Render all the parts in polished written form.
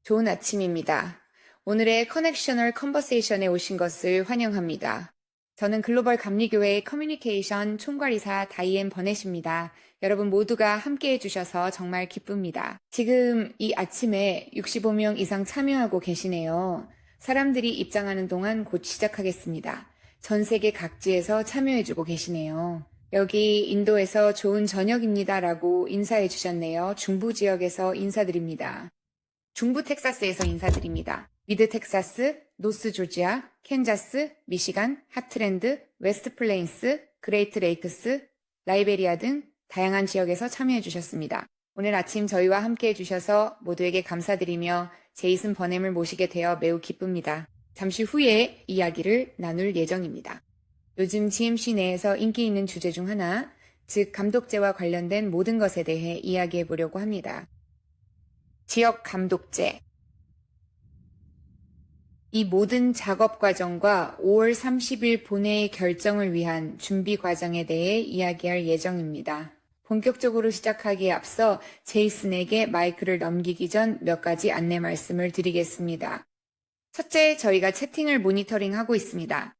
좋은 아침입니다. 오늘의 커넥셔널 컨버세이션에 오신 것을 환영합니다. 저는 글로벌 감리교회 커뮤니케이션 총괄이사 다이앤 버넷입니다. 여러분 모두가 함께 해주셔서 정말 기쁩니다. 지금 이 아침에 65명 이상 참여하고 계시네요. 사람들이 입장하는 동안 곧 시작하겠습니다. 전 세계 각지에서 참여해주고 계시네요. 여기 인도에서 좋은 저녁입니다 라고 인사해 주셨네요. 중부 지역에서 인사드립니다. 중부 텍사스에서 인사드립니다. 미드 텍사스, 노스 조지아, 캔자스, 미시간, 하트랜드, 웨스트 플레인스, 그레이트 레이크스, 라이베리아 등 다양한 지역에서 참여해 주셨습니다. 오늘 아침 저희와 함께 해주셔서 모두에게 감사드리며 제이슨 버넴을 모시게 되어 매우 기쁩니다. 잠시 후에 이야기를 나눌 예정입니다. 요즘 GMC 내에서 인기 있는 주제 중 하나, 즉 감독제와 관련된 모든 것에 대해 이야기해 보려고 합니다. 지역 감독제. 이 모든 작업 과정과 5월 30일 본회의 결정을 위한 준비 과정에 대해 이야기할 예정입니다. 본격적으로 시작하기에 앞서 제이슨에게 마이크를 넘기기 전 몇 가지 안내 말씀을 드리겠습니다. 첫째, 저희가 채팅을 모니터링하고 있습니다.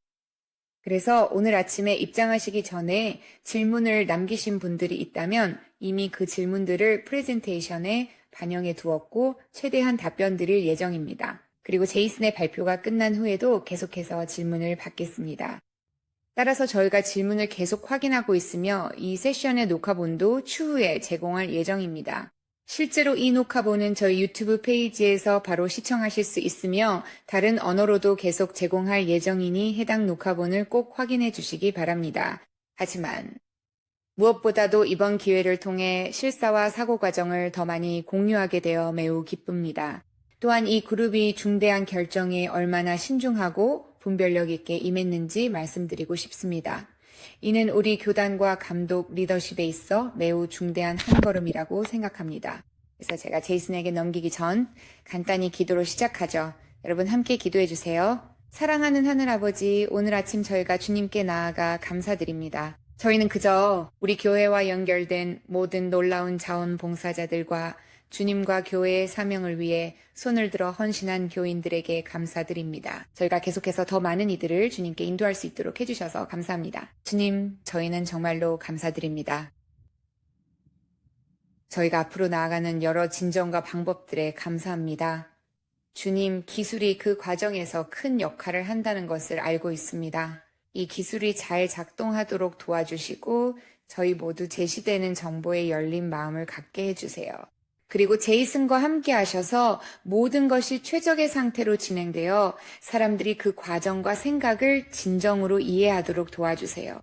그래서 오늘 아침에 입장하시기 전에 질문을 남기신 분들이 있다면 이미 그 질문들을 프레젠테이션에 반영해 두었고 최대한 답변 드릴 예정입니다. 그리고 제이슨의 발표가 끝난 후에도 계속해서 질문을 받겠습니다. 따라서 저희가 질문을 계속 확인하고 있으며 이 세션의 녹화본도 추후에 제공할 예정입니다. 실제로 이 녹화본은 저희 유튜브 페이지에서 바로 시청하실 수 있으며 다른 언어로도 계속 제공할 예정이니 해당 녹화본을 꼭 확인해 주시기 바랍니다. 하지만 무엇보다도 이번 기회를 통해 실사와 사고 과정을 더 많이 공유하게 되어 매우 기쁩니다. 또한 이 그룹이 중대한 결정에 얼마나 신중하고 분별력 있게 임했는지 말씀드리고 싶습니다. 이는 우리 교단과 감독 리더십에 있어 매우 중대한 한 걸음이라고 생각합니다. 그래서 제가 제이슨에게 넘기기 전 간단히 기도로 시작하죠. 여러분 함께 기도해 주세요. 사랑하는 하늘아버지, 오늘 아침 저희가 주님께 나아가 감사드립니다. 저희는 그저 우리 교회와 연결된 모든 놀라운 자원봉사자들과 주님과 교회의 사명을 위해 손을 들어 헌신한 교인들에게 감사드립니다. 저희가 계속해서 더 많은 이들을 주님께 인도할 수 있도록 해주셔서 감사합니다. 주님, 저희는 정말로 감사드립니다. 저희가 앞으로 나아가는 여러 진정과 방법들에 감사합니다. 주님, 기술이 그 과정에서 큰 역할을 한다는 것을 알고 있습니다. 이 기술이 잘 작동하도록 도와주시고 저희 모두 제시되는 정보에 열린 마음을 갖게 해주세요. 그리고 제이슨과 함께 하셔서 모든 것이 최적의 상태로 진행되어 사람들이 그 과정과 생각을 진정으로 이해하도록 도와주세요.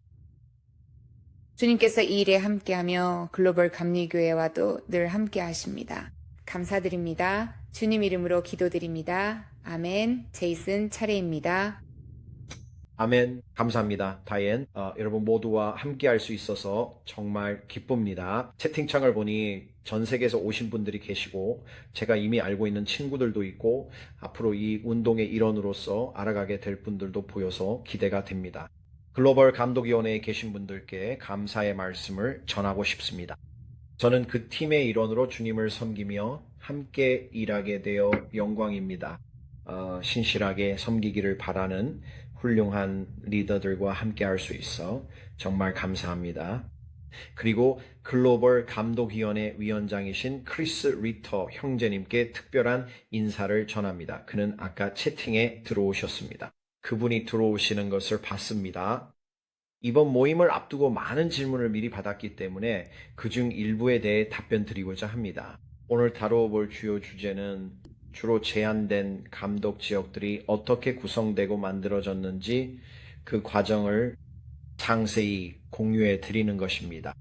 주님께서 이 일에 함께하며 글로벌 감리교회와도 늘 함께 하십니다. 감사드립니다. 주님 이름으로 기도드립니다. 아멘. 제이슨 차례입니다. 아멘. 감사합니다. 다이앤. 여러분 모두와 함께 할 수 있어서 정말 기쁩니다. 채팅창을 보니 전 세계에서 오신 분들이 계시고 제가 이미 알고 있는 친구들도 있고 앞으로 이 운동의 일원으로서 알아가게 될 분들도 보여서 기대가 됩니다. 글로벌 감독위원회에 계신 분들께 감사의 말씀을 전하고 싶습니다. 저는 그 팀의 일원으로 주님을 섬기며 함께 일하게 되어 영광입니다. 신실하게 섬기기를 바라는 훌륭한 리더들과 함께 할 수 있어 정말 감사합니다. 그리고 글로벌 감독위원회 위원장이신 크리스 리터 형제님께 특별한 인사를 전합니다. 그는 아까 채팅에 들어오셨습니다. 그분이 들어오시는 것을 봤습니다. 이번 모임을 앞두고 많은 질문을 미리 받았기 때문에 그중 일부에 대해 답변 드리고자 합니다. 오늘 다뤄볼 주요 주제는 주로 제한된 감독 지역들이 어떻게 구성되고 만들어졌는지 그 과정을 상세히 공유해 드리는 것입니다.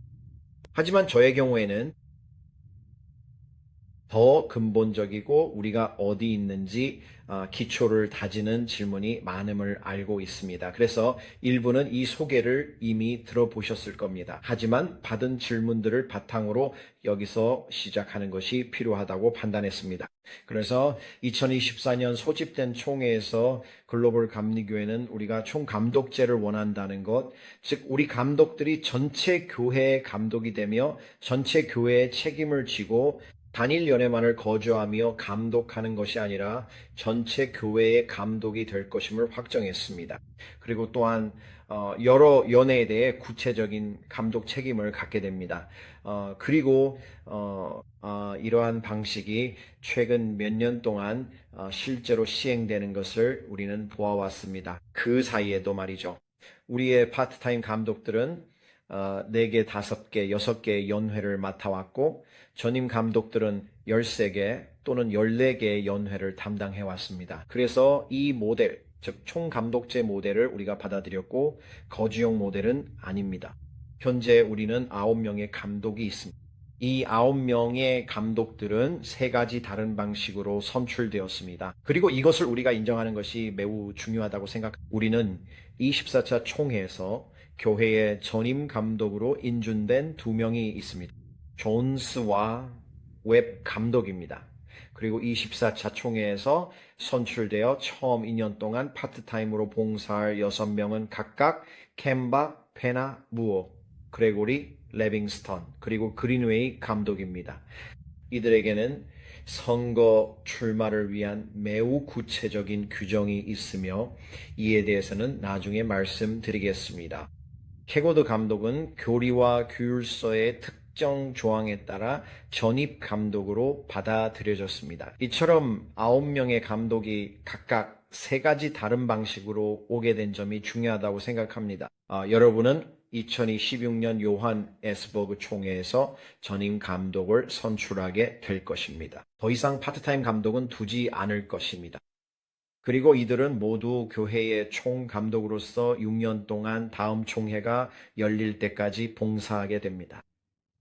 하지만 저의 경우에는 더 근본적이고 우리가 어디 있는지 기초를 다지는 질문이 많음을 알고 있습니다. 그래서 일부는 이 소개를 이미 들어보셨을 겁니다. 하지만 받은 질문들을 바탕으로 여기서 시작하는 것이 필요하다고 판단했습니다. 그래서 2024년 소집된 총회에서 글로벌 감리교회는 우리가 총감독제를 원한다는 것, 즉 우리 감독들이 전체 교회의 감독이 되며 전체 교회의 책임을 지고 단일 연회만을 거주하며 감독하는 것이 아니라 전체 교회의 감독이 될 것임을 확정했습니다. 그리고 또한 여러 연회에 대해 구체적인 감독 책임을 갖게 됩니다. 그리고 이러한 방식이 최근 몇 년 동안 실제로 시행되는 것을 우리는 보아왔습니다. 그 사이에도 말이죠. 우리의 파트타임 감독들은 4개, 5개, 6개의 연회를 맡아왔고 전임 감독들은 13개 또는 14개의 연회를 담당해 왔습니다. 그래서 이 모델, 즉 총감독제 모델을 우리가 받아들였고 거주용 모델은 아닙니다. 현재 우리는 9명의 감독이 있습니다. 이 9명의 감독들은 3가지 다른 방식으로 선출되었습니다. 그리고 이것을 우리가 인정하는 것이 매우 중요하다고 생각합니다. 우리는 24차 총회에서 교회의 전임 감독으로 인준된 2명이 있습니다. 존스와 웹 감독입니다. 그리고 24차 총회에서 선출되어 처음 2년 동안 파트타임으로 봉사할 6명은 각각 켐바, 페나, 무어, 그레고리, 레빙스턴, 그리고 그린웨이 감독입니다. 이들에게는 선거 출마를 위한 매우 구체적인 규정이 있으며 이에 대해서는 나중에 말씀드리겠습니다. 캐고드 감독은 교리와 규율서의 특정 조항에 따라 전입 감독으로 받아들여졌습니다. 이처럼 9명의 감독이 각각 3가지 다른 방식으로 오게 된 점이 중요하다고 생각합니다. 여러분은 2026년 요한 에스버그 총회에서 전임 감독을 선출하게 될 것입니다. 더 이상 파트타임 감독은 두지 않을 것입니다. 그리고 이들은 모두 교회의 총감독으로서 6년 동안 다음 총회가 열릴 때까지 봉사하게 됩니다.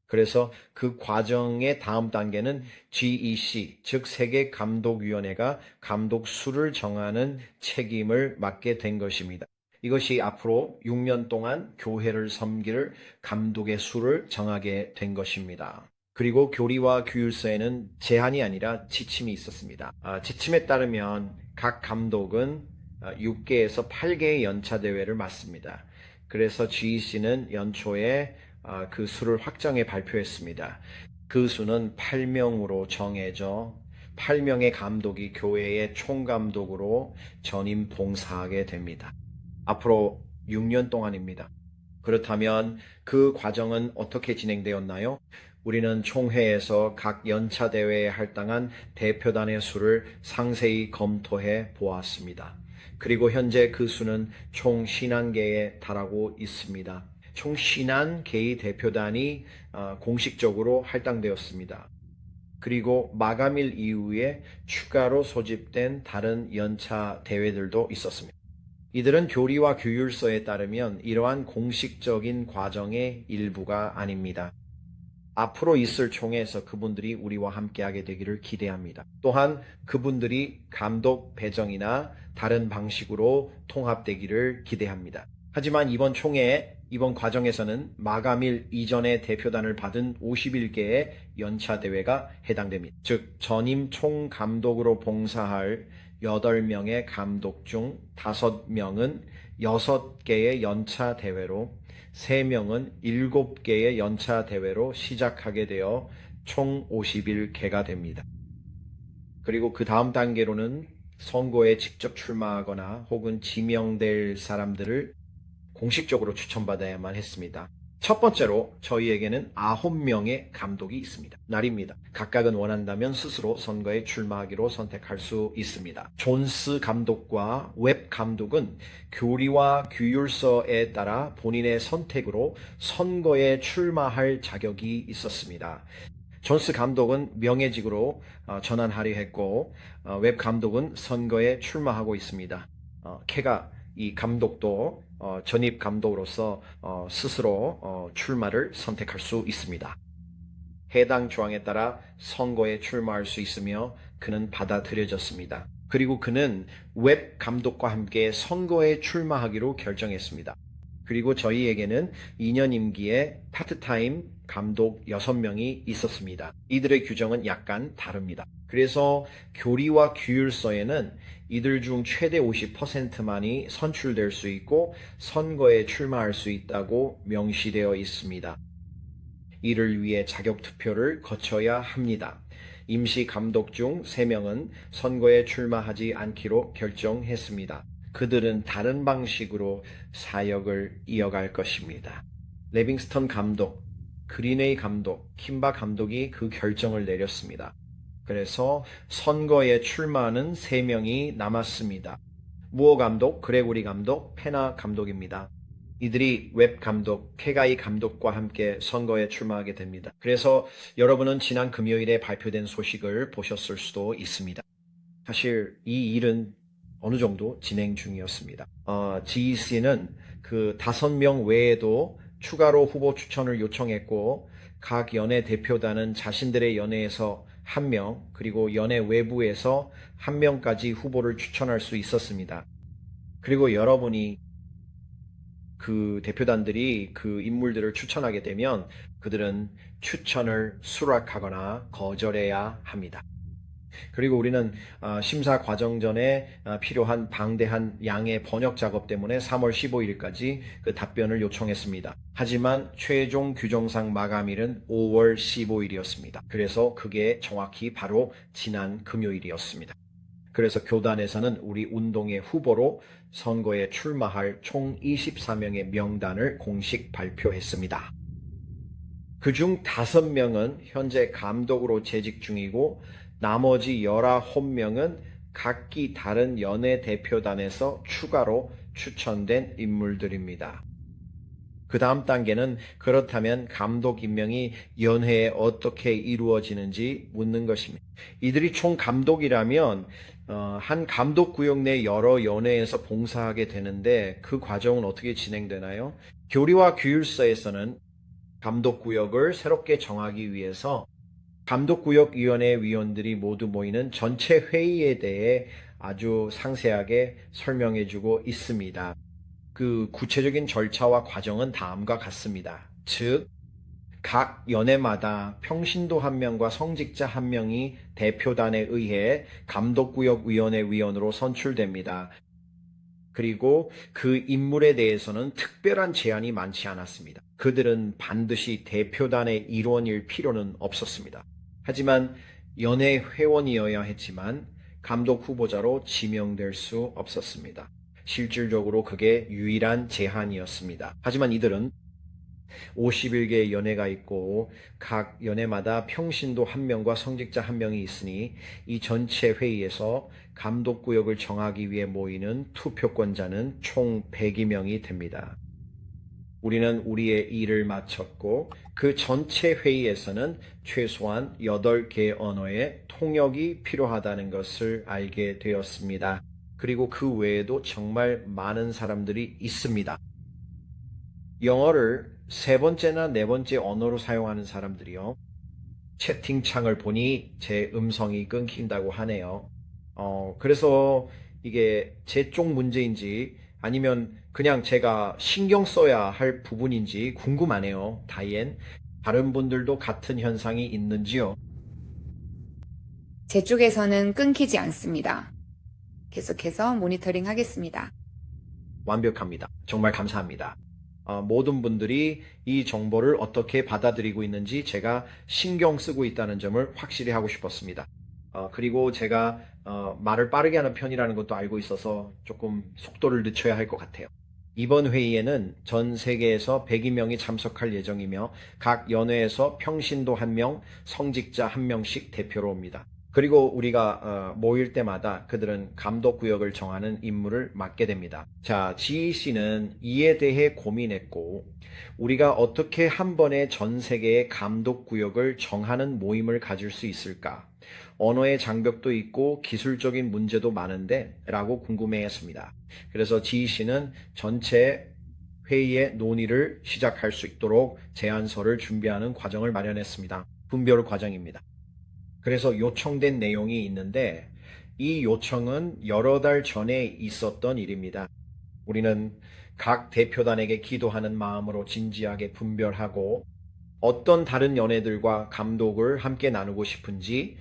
그래서 그 과정의 다음 단계는 GEC, 즉 세계감독위원회가 감독 수를 정하는 책임을 맡게 된 것입니다. 이것이 앞으로 6년 동안 교회를 섬길 감독의 수를 정하게 된 것입니다. 그리고 교리와 규율서에는 제한이 아니라 지침이 있었습니다. 지침에 따르면 각 감독은 6개에서 8개의 연차 대회를 맡습니다. 그래서 GEC는 연초에 그 수를 확정해 발표했습니다. 그 수는 8명으로 정해져 8명의 감독이 교회의 총감독으로 전임 봉사하게 됩니다. 앞으로 6년 동안입니다. 그렇다면 그 과정은 어떻게 진행되었나요? 우리는 총회에서 각 연차 대회에 할당한 대표단의 수를 상세히 검토해 보았습니다. 그리고 현재 그 수는 총 50개에 달하고 있습니다. 총 50개의 대표단이 공식적으로 할당되었습니다. 그리고 마감일 이후에 추가로 소집된 다른 연차 대회들도 있었습니다. 이들은 교리와 규율서에 따르면 이러한 공식적인 과정의 일부가 아닙니다. 앞으로 있을 총회에서 그분들이 우리와 함께하게 되기를 기대합니다. 또한 그분들이 감독 배정이나 다른 방식으로 통합되기를 기대합니다. 하지만 이번 총회, 이번 과정에서는 마감일 이전에 대표단을 받은 51개의 연차 대회가 해당됩니다. 즉 전임 총감독으로 봉사할 8명의 감독 중 5명은 6개의 연차 대회로 3명은 7개의 연차 대회로 시작하게 되어 총 51개가 됩니다. 그리고 그 다음 단계로는 선거에 직접 출마하거나 혹은 지명될 사람들을 공식적으로 추천받아야만 했습니다. 첫 번째로 저희에게는 9명의 감독이 있습니다. 날입니다. 각각은 원한다면 스스로 선거에 출마하기로 선택할 수 있습니다. 존스 감독과 웹 감독은 교리와 규율서에 따라 본인의 선택으로 선거에 출마할 자격이 있었습니다. 존스 감독은 명예직으로 전환하려 했고 웹 감독은 선거에 출마하고 있습니다. 캐가 이 감독도 전입 감독으로서 스스로 출마를 선택할 수 있습니다. 해당 조항에 따라 선거에 출마할 수 있으며 그는 받아들여졌습니다. 그리고 그는 웹 감독과 함께 선거에 출마하기로 결정했습니다. 그리고 저희에게는 2년 임기에 파트타임 감독 6명이 있었습니다. 이들의 규정은 약간 다릅니다. 그래서 교리와 규율서에는 이들 중 최대 50%만이 선출될 수 있고 선거에 출마할 수 있다고 명시되어 있습니다. 이를 위해 자격 투표를 거쳐야 합니다. 임시 감독 중 3명은 선거에 출마하지 않기로 결정했습니다. 그들은 다른 방식으로 사역을 이어갈 것입니다. 레빙스턴 감독, 그리네이 감독, 킴바 감독이 그 결정을 내렸습니다. 그래서 선거에 출마하는 3명이 남았습니다. 무어 감독, 그레고리 감독, 페나 감독입니다. 이들이 웹 감독, 케가이 감독과 함께 선거에 출마하게 됩니다. 그래서 여러분은 지난 금요일에 발표된 소식을 보셨을 수도 있습니다. 사실 이 일은 어느 정도 진행 중이었습니다. GEC는 그 5명 외에도 추가로 후보 추천을 요청했고 각 연예 대표단은 자신들의 연예에서 1명 그리고 연예 외부에서 1명까지 후보를 추천할 수 있었습니다. 그리고 여러분이 그 대표단들이 그 인물들을 추천하게 되면 그들은 추천을 수락하거나 거절해야 합니다. 그리고 우리는 심사 과정 전에 필요한 방대한 양의 번역 작업 때문에 3월 15일까지 그 답변을 요청했습니다. 하지만 최종 규정상 마감일은 5월 15일이었습니다. 그래서 그게 정확히 바로 지난 금요일이었습니다. 그래서 교단에서는 우리 운동의 후보로 선거에 출마할 총 24명의 명단을 공식 발표했습니다. 그중 5명은 현재 감독으로 재직 중이고 나머지 19명은 각기 다른 연예 대표단에서 추가로 추천된 인물들입니다. 그 다음 단계는 그렇다면 감독 임명이 연회에 어떻게 이루어지는지 묻는 것입니다. 이들이 총 감독이라면 한 감독 구역 내 여러 연회에서 봉사하게 되는데 그 과정은 어떻게 진행되나요? 교리와 규율서에서는 감독 구역을 새롭게 정하기 위해서 감독구역위원회 위원들이 모두 모이는 전체 회의에 대해 아주 상세하게 설명해주고 있습니다. 그 구체적인 절차와 과정은 다음과 같습니다. 즉, 각 연회마다 평신도 1명과 성직자 1명이 대표단에 의해 감독구역위원회 위원으로 선출됩니다. 그리고 그 인물에 대해서는 특별한 제한이 많지 않았습니다. 그들은 반드시 대표단의 일원일 필요는 없었습니다. 하지만 연예 회원이어야 했지만 감독 후보자로 지명될 수 없었습니다. 실질적으로 그게 유일한 제한이었습니다. 하지만 이들은 51개의 연회가 있고 각 연회마다 평신도 1명과 성직자 1명이 있으니 이 전체 회의에서 감독구역을 정하기 위해 모이는 투표권자는 총 102명이 됩니다. 우리는 우리의 일을 마쳤고 그 전체 회의에서는 최소한 8개 언어의 통역이 필요하다는 것을 알게 되었습니다. 그리고 그 외에도 정말 많은 사람들이 있습니다. 영어를 3번째나 4번째 언어로 사용하는 사람들이요. 채팅창을 보니 제 음성이 끊긴다고 하네요. 그래서 이게 제 쪽 문제인지 아니면 그냥 제가 신경 써야 할 부분인지 궁금하네요. 다이앤, 다른 분들도 같은 현상이 있는지요? 제 쪽에서는 끊기지 않습니다. 계속해서 모니터링 하겠습니다. 완벽합니다. 정말 감사합니다. 모든 분들이 이 정보를 어떻게 받아들이고 있는지 제가 신경 쓰고 있다는 점을 확실히 하고 싶었습니다. 그리고 제가 말을 빠르게 하는 편이라는 것도 알고 있어서 조금 속도를 늦춰야 할 것 같아요. 이번 회의에는 전 세계에서 102명이 참석할 예정이며 각 연회에서 평신도 1명, 성직자 1명씩 대표로 옵니다. 그리고 우리가 모일 때마다 그들은 감독구역을 정하는 임무를 맡게 됩니다. 자, GEC는 이에 대해 고민했고 우리가 어떻게 한 번에 전 세계의 감독구역을 정하는 모임을 가질 수 있을까? 언어의 장벽도 있고 기술적인 문제도 많은데 라고 궁금해했습니다. 그래서 GEC는 전체 회의의 논의를 시작할 수 있도록 제안서를 준비하는 과정을 마련했습니다. 분별 과정입니다. 그래서 요청된 내용이 있는데 이 요청은 여러 달 전에 있었던 일입니다. 우리는 각 대표단에게 기도하는 마음으로 진지하게 분별하고 어떤 다른 연예들과 감독을 함께 나누고 싶은지,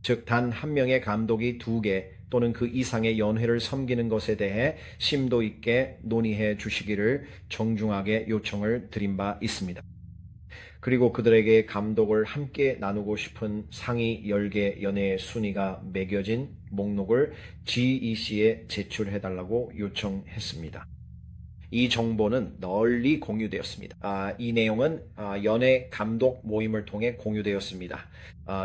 즉 단 한 명의 감독이 2개 또는 그 이상의 연회를 섬기는 것에 대해 심도 있게 논의해 주시기를 정중하게 요청을 드린 바 있습니다. 그리고 그들에게 감독을 함께 나누고 싶은 상위 10개 연예의 순위가 매겨진 목록을 GEC에 제출해달라고 요청했습니다. 이 정보는 널리 공유되었습니다. 이 내용은 연예 감독 모임을 통해 공유되었습니다.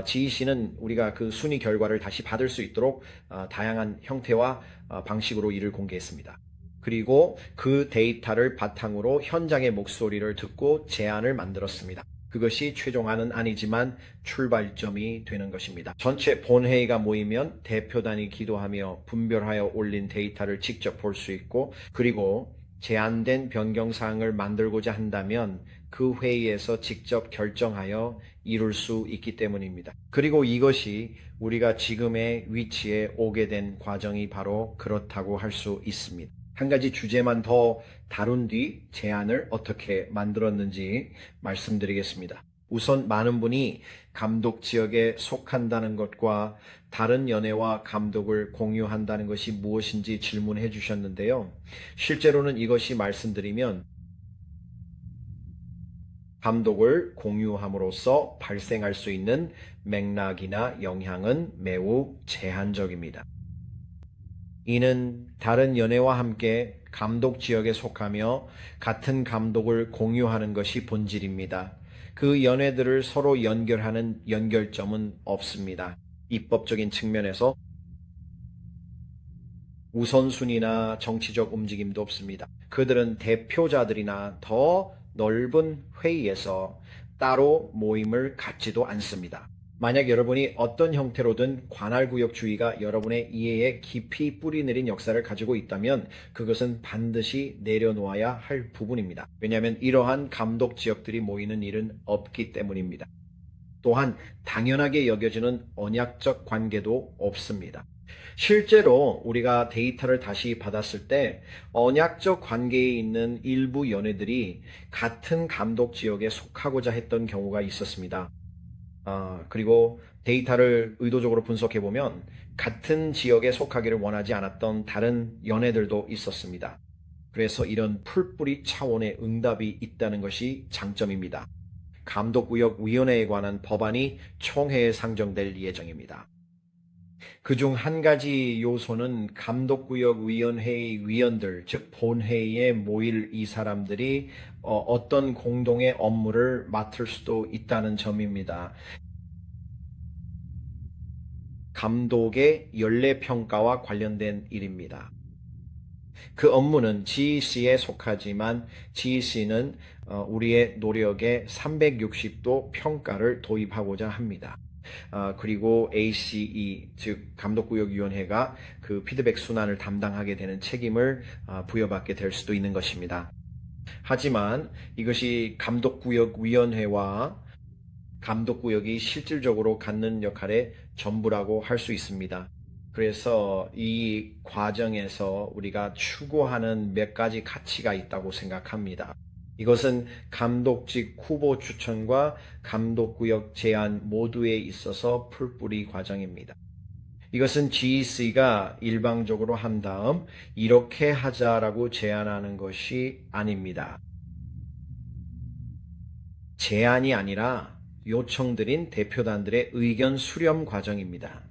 GEC는 우리가 그 순위 결과를 다시 받을 수 있도록 다양한 형태와 방식으로 이를 공개했습니다. 그리고 그 데이터를 바탕으로 현장의 목소리를 듣고 제안을 만들었습니다. 그것이 최종안은 아니지만 출발점이 되는 것입니다. 전체 본회의가 모이면 대표단이 기도하며 분별하여 올린 데이터를 직접 볼 수 있고, 그리고 제안된 변경사항을 만들고자 한다면 그 회의에서 직접 결정하여 이룰 수 있기 때문입니다. 그리고 이것이 우리가 지금의 위치에 오게 된 과정이 바로 그렇다고 할 수 있습니다. 한 가지 주제만 더 다룬 뒤 제안을 어떻게 만들었는지 말씀드리겠습니다. 우선 많은 분이 감독 지역에 속한다는 것과 다른 연예와 감독을 공유한다는 것이 무엇인지 질문해 주셨는데요. 실제로는 이것이 말씀드리면 감독을 공유함으로써 발생할 수 있는 맥락이나 영향은 매우 제한적입니다. 이는 다른 연예와 함께 감독 지역에 속하며 같은 감독을 공유하는 것이 본질입니다. 그 연예들을 서로 연결하는 연결점은 없습니다. 입법적인 측면에서 우선순위나 정치적 움직임도 없습니다. 그들은 대표자들이나 더 넓은 회의에서 따로 모임을 갖지도 않습니다. 만약 여러분이 어떤 형태로든 관할구역주의가 여러분의 이해에 깊이 뿌리내린 역사를 가지고 있다면 그것은 반드시 내려놓아야 할 부분입니다. 왜냐하면 이러한 감독 지역들이 모이는 일은 없기 때문입니다. 또한 당연하게 여겨지는 언약적 관계도 없습니다. 실제로 우리가 데이터를 다시 받았을 때 언약적 관계에 있는 일부 연예들이 같은 감독 지역에 속하고자 했던 경우가 있었습니다. 그리고 데이터를 의도적으로 분석해보면 같은 지역에 속하기를 원하지 않았던 다른 연예들도 있었습니다. 그래서 이런 풀뿌리 차원의 응답이 있다는 것이 장점입니다. 감독구역위원회에 관한 법안이 총회에 상정될 예정입니다. 그중 한 가지 요소는 감독구역위원회의 위원들, 즉 본회의에 모일 이 사람들이 어떤 공동의 업무를 맡을 수도 있다는 점입니다. 감독의 연례평가와 관련된 일입니다. 그 업무는 GEC에 속하지만 GEC는 우리의 노력에 360도 평가를 도입하고자 합니다. 그리고 ACE, 즉 감독구역위원회가 그 피드백 순환을 담당하게 되는 책임을 부여받게 될 수도 있는 것입니다. 하지만 이것이 감독구역위원회와 감독구역이 실질적으로 갖는 역할의 전부라고 할 수 있습니다. 그래서 이 과정에서 우리가 추구하는 몇 가지 가치가 있다고 생각합니다. 이것은 감독직 후보 추천과 감독구역 제안 모두에 있어서 풀뿌리 과정입니다. 이것은 GEC가 일방적으로 한 다음 이렇게 하자라고 제안하는 것이 아닙니다. 제안이 아니라 요청드린 대표단들의 의견 수렴 과정입니다.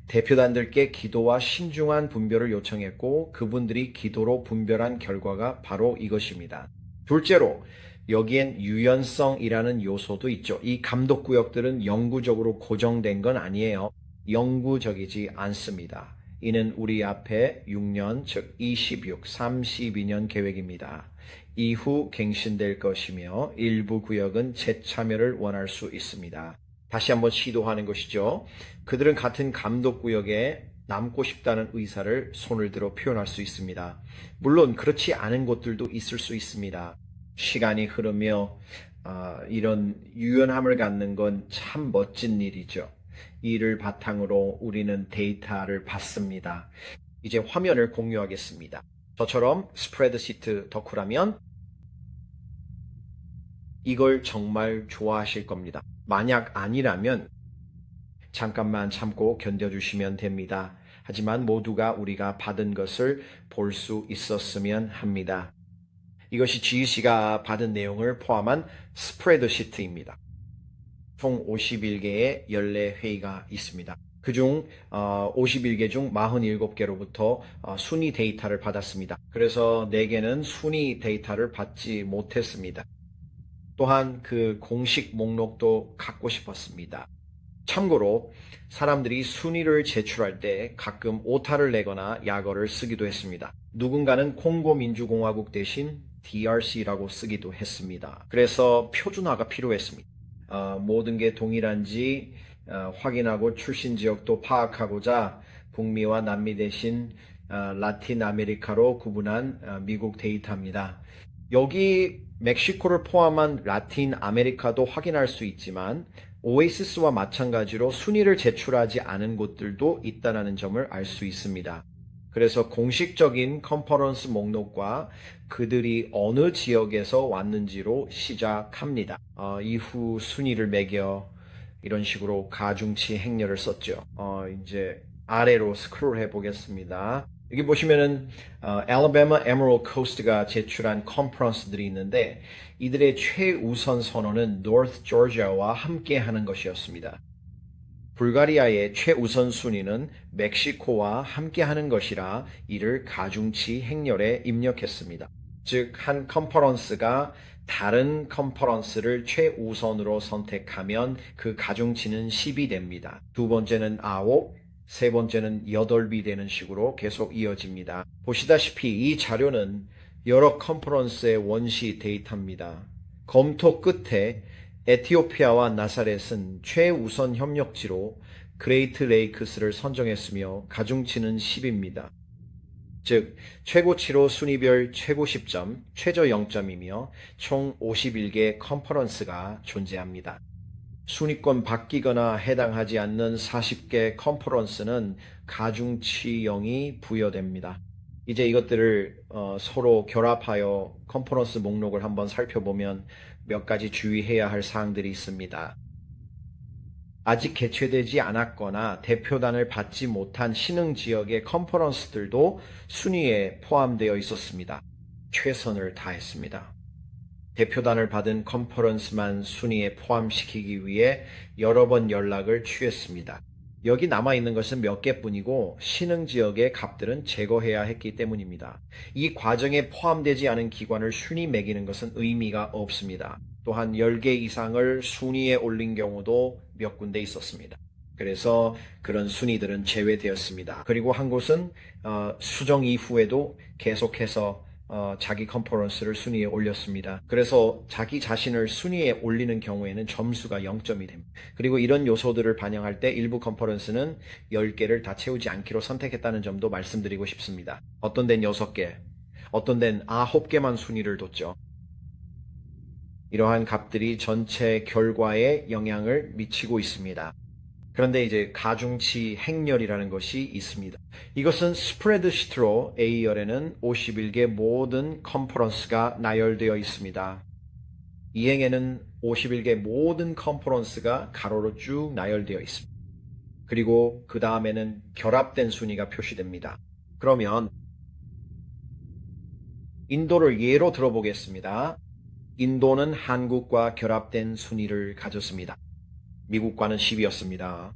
대표단들께 기도와 신중한 분별을 요청했고 그분들이 기도로 분별한 결과가 바로 이것입니다. 둘째로 여기엔 유연성이라는 요소도 있죠. 이 감독구역들은 영구적으로 고정된 건 아니에요. 영구적이지 않습니다. 이는 우리 앞에 6년, 즉 32년 계획입니다. 이후 갱신될 것이며 일부 구역은 재참여를 원할 수 있습니다. 다시 한번 시도하는 것이죠. 그들은 같은 감독구역에 남고 싶다는 의사를 손을 들어 표현할 수 있습니다. 물론 그렇지 않은 곳들도 있을 수 있습니다. 시간이 흐르며 이런 유연함을 갖는 건 참 멋진 일이죠. 이를 바탕으로 우리는 데이터를 받습니다. 이제 화면을 공유하겠습니다. 저처럼 스프레드시트 덕후라면 이걸 정말 좋아하실 겁니다. 만약 아니라면 잠깐만 참고 견뎌주시면 됩니다. 하지만 모두가 우리가 받은 것을 볼 수 있었으면 합니다. 이것이 GEC가 받은 내용을 포함한 스프레드시트입니다. 총 51개의 연례 회의가 있습니다. 그중 51개 중 47개로부터 순위 데이터를 받았습니다. 그래서 4개는 순위 데이터를 받지 못했습니다. 또한 그 공식 목록도 갖고 싶었습니다. 참고로 사람들이 순위를 제출할 때 가끔 오타를 내거나 약어를 쓰기도 했습니다. 누군가는 콩고 민주공화국 대신 DRC라고 쓰기도 했습니다. 그래서 표준화가 필요했습니다. 모든 게 동일한지 확인하고 출신 지역도 파악하고자 북미와 남미 대신 라틴 아메리카로 구분한 미국 데이터입니다. 여기 멕시코를 포함한 라틴 아메리카도 확인할 수 있지만 오에시스와 마찬가지로 순위를 제출하지 않은 곳들도 있다는 점을 알 수 있습니다. 그래서 공식적인 컨퍼런스 목록과 그들이 어느 지역에서 왔는지로 시작합니다. 이후 순위를 매겨 이런 식으로 가중치 행렬을 썼죠. 이제 아래로 스크롤 해보겠습니다. 여기 보시면은 알라바마 에메랄드 코스트가 제출한 컨퍼런스들이 있는데 이들의 최우선 선언은 노스 조지아와 함께 하는 것이었습니다. 불가리아의 최우선 순위는 멕시코와 함께 하는 것이라 이를 가중치 행렬에 입력했습니다. 즉, 한 컨퍼런스가 다른 컨퍼런스를 최우선으로 선택하면 그 가중치는 10이 됩니다. 두 번째는 9, 세 번째는 8이 되는 식으로 계속 이어집니다. 보시다시피 이 자료는 여러 컨퍼런스의 원시 데이터입니다. 검토 끝에 에티오피아와 나사렛은 최우선 협력지로 그레이트 레이크스를 선정했으며 가중치는 10입니다. 즉, 최고치로 순위별 최고 10점, 최저 0점이며 총 51개 컨퍼런스가 존재합니다. 순위권 바뀌거나 해당하지 않는 40개 컨퍼런스는 가중치 0이 부여됩니다. 이제 이것들을 서로 결합하여 컨퍼런스 목록을 한번 살펴보면 몇 가지 주의해야 할 사항들이 있습니다. 아직 개최되지 않았거나 대표단을 받지 못한 신흥 지역의 컨퍼런스들도 순위에 포함되어 있었습니다. 최선을 다했습니다. 대표단을 받은 컨퍼런스만 순위에 포함시키기 위해 여러 번 연락을 취했습니다. 여기 남아있는 것은 몇 개뿐이고 신흥 지역의 값들은 제거해야 했기 때문입니다. 이 과정에 포함되지 않은 기관을 순위 매기는 것은 의미가 없습니다. 또한 10개 이상을 순위에 올린 경우도 몇 군데 있었습니다. 그래서 그런 순위들은 제외되었습니다. 그리고 한 곳은 수정 이후에도 계속해서 자기 컨퍼런스를 순위에 올렸습니다. 그래서 자기 자신을 순위에 올리는 경우에는 점수가 0점이 됩니다. 그리고 이런 요소들을 반영할 때 일부 컨퍼런스는 10개를 다 채우지 않기로 선택했다는 점도 말씀드리고 싶습니다. 어떤 데는 6개, 어떤 데는 9개만 순위를 뒀죠. 이러한 값들이 전체 결과에 영향을 미치고 있습니다. 그런데 이제 가중치 행렬이라는 것이 있습니다. 이것은 스프레드시트로 A열에는 51개 모든 컨퍼런스가 나열되어 있습니다. 이행에는 51개 모든 컨퍼런스가 가로로 쭉 나열되어 있습니다. 그리고 그 다음에는 결합된 순위가 표시됩니다. 그러면 인도를 예로 들어보겠습니다. 인도는 한국과 결합된 순위를 가졌습니다. 미국과는 10이었습니다.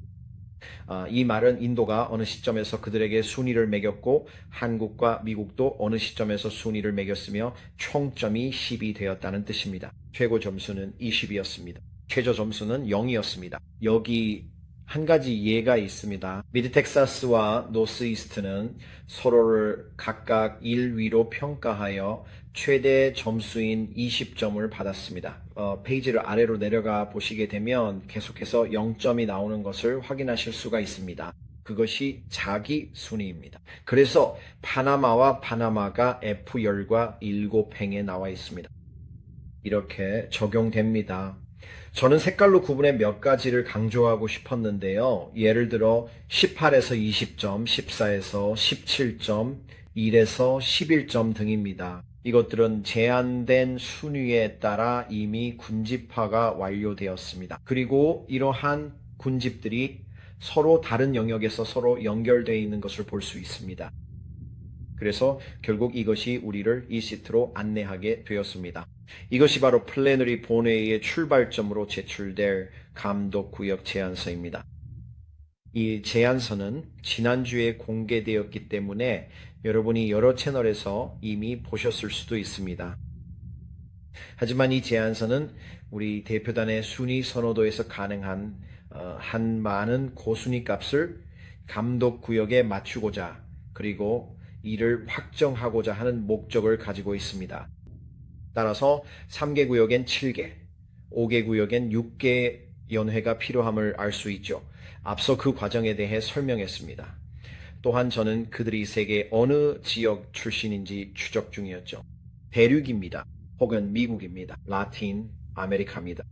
이 말은 인도가 어느 시점에서 그들에게 순위를 매겼고 한국과 미국도 어느 시점에서 순위를 매겼으며 총점이 10이 되었다는 뜻입니다. 최고 점수는 20이었습니다. 최저 점수는 0이었습니다. 여기 한 가지 예가 있습니다. 미드 텍사스와 노스 이스트는 서로를 각각 1위로 평가하여 최대 점수인 20점을 받았습니다. 페이지를 아래로 내려가 보시게 되면 계속해서 0점이 나오는 것을 확인하실 수가 있습니다. 그것이 자기 순위입니다. 그래서 파나마와 파나마가 F열과 7행에 나와 있습니다. 이렇게 적용됩니다. 저는 색깔로 구분해 몇 가지를 강조하고 싶었는데요. 예를 들어 18에서 20점, 14에서 17점, 1에서 11점 등입니다. 이것들은 제한된 순위에 따라 이미 군집화가 완료되었습니다. 그리고 이러한 군집들이 서로 다른 영역에서 서로 연결되어 있는 것을 볼 수 있습니다. 그래서 결국 이것이 우리를 이 시트로 안내하게 되었습니다. 이것이 바로 플래너리 본회의의 출발점으로 제출될 감독구역 제안서입니다. 이 제안서는 지난주에 공개되었기 때문에 여러분이 여러 채널에서 이미 보셨을 수도 있습니다. 하지만 이 제안서는 우리 대표단의 순위 선호도에서 가능한 한 많은 고순위 값을 감독구역에 맞추고자 그리고 이를 확정하고자 하는 목적을 가지고 있습니다. 따라서 3개 구역엔 7개, 5개 구역엔 6개 연회가 필요함을 알 수 있죠. 앞서 그 과정에 대해 설명했습니다. 또한 저는 그들이 세계 어느 지역 출신인지 추적 중이었죠. 대륙입니다. 혹은 미국입니다. 라틴 아메리카입니다.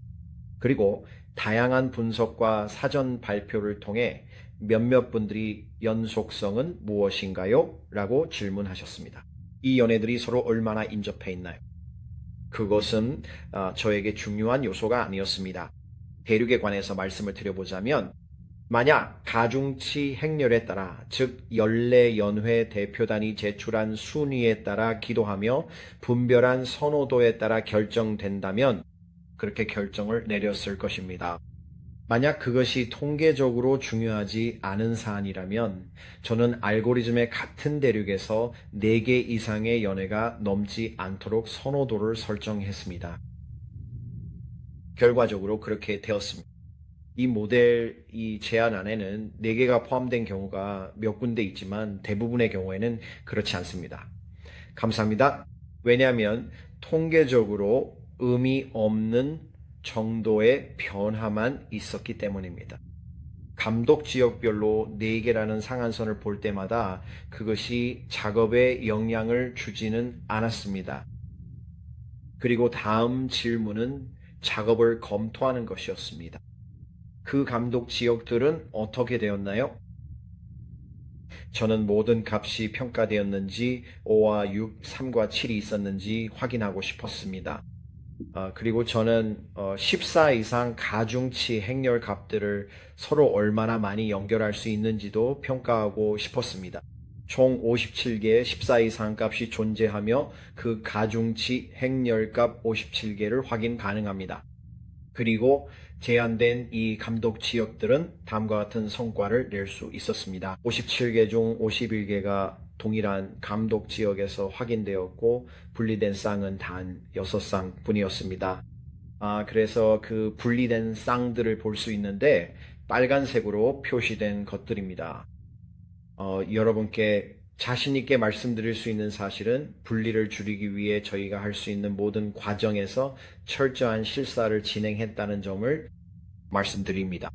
그리고 다양한 분석과 사전 발표를 통해 몇몇 분들이 연속성은 무엇인가요? 라고 질문하셨습니다. 이 연애들이 서로 얼마나 인접해 있나요? 그것은 저에게 중요한 요소가 아니었습니다. 대륙에 관해서 말씀을 드려보자면 만약 가중치 행렬에 따라 즉 연례연회 대표단이 제출한 순위에 따라 기도하며 분별한 선호도에 따라 결정된다면 그렇게 결정을 내렸을 것입니다. 만약 그것이 통계적으로 중요하지 않은 사안이라면 저는 알고리즘의 같은 대륙에서 4개 이상의 연회가 넘지 않도록 선호도를 설정했습니다. 결과적으로 그렇게 되었습니다. 이 모델, 이 제안 안에는 4개가 포함된 경우가 몇 군데 있지만 대부분의 경우에는 그렇지 않습니다. 감사합니다. 왜냐하면 통계적으로 의미 없는 정도의 변화만 있었기 때문입니다. 감독 지역별로 4개라는 상한선을 볼 때마다 그것이 작업에 영향을 주지는 않았습니다. 그리고 다음 질문은 작업을 검토하는 것이었습니다. 그 감독 지역들은 어떻게 되었나요? 저는 모든 값이 평가되었는지 5와 6, 3과 7이 있었는지 확인하고 싶었습니다. 그리고 저는 14 이상 가중치 행렬 값들을 서로 얼마나 많이 연결할 수 있는지도 평가하고 싶었습니다. 총 57개의 14 이상 값이 존재하며 그 가중치 행렬 값 57개를 확인 가능합니다. 그리고 제한된 이 감독 지역들은 다음과 같은 성과를 낼 수 있었습니다. 57개 중 51개가 동일한 감독 지역에서 확인되었고 분리된 쌍은 단 6쌍 뿐이었습니다. 그래서 그 분리된 쌍들을 볼 수 있는데 빨간색으로 표시된 것들입니다. 여러분께 자신 있게 말씀드릴 수 있는 사실은 분리를 줄이기 위해 저희가 할 수 있는 모든 과정에서 철저한 실사를 진행했다는 점을 말씀드립니다.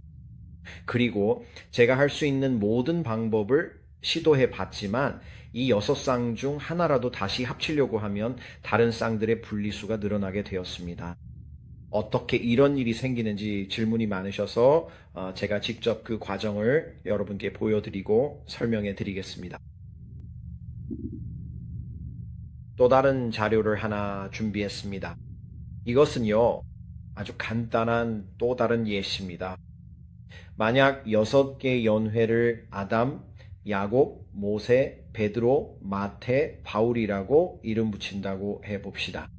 그리고 제가 할 수 있는 모든 방법을 시도해 봤지만 이 6쌍 중 하나라도 다시 합치려고 하면 다른 쌍들의 분리수가 늘어나게 되었습니다. 어떻게 이런 일이 생기는지 질문이 많으셔서 제가 직접 그 과정을 여러분께 보여드리고 설명해 드리겠습니다. 또 다른 자료를 하나 준비했습니다. 이것은요, 아주 간단한 또 다른 예시입니다. 만약 6개 연회를 아담, 야곱, 모세, 베드로, 마태, 바울이라고 이름 붙인다고 해봅시다.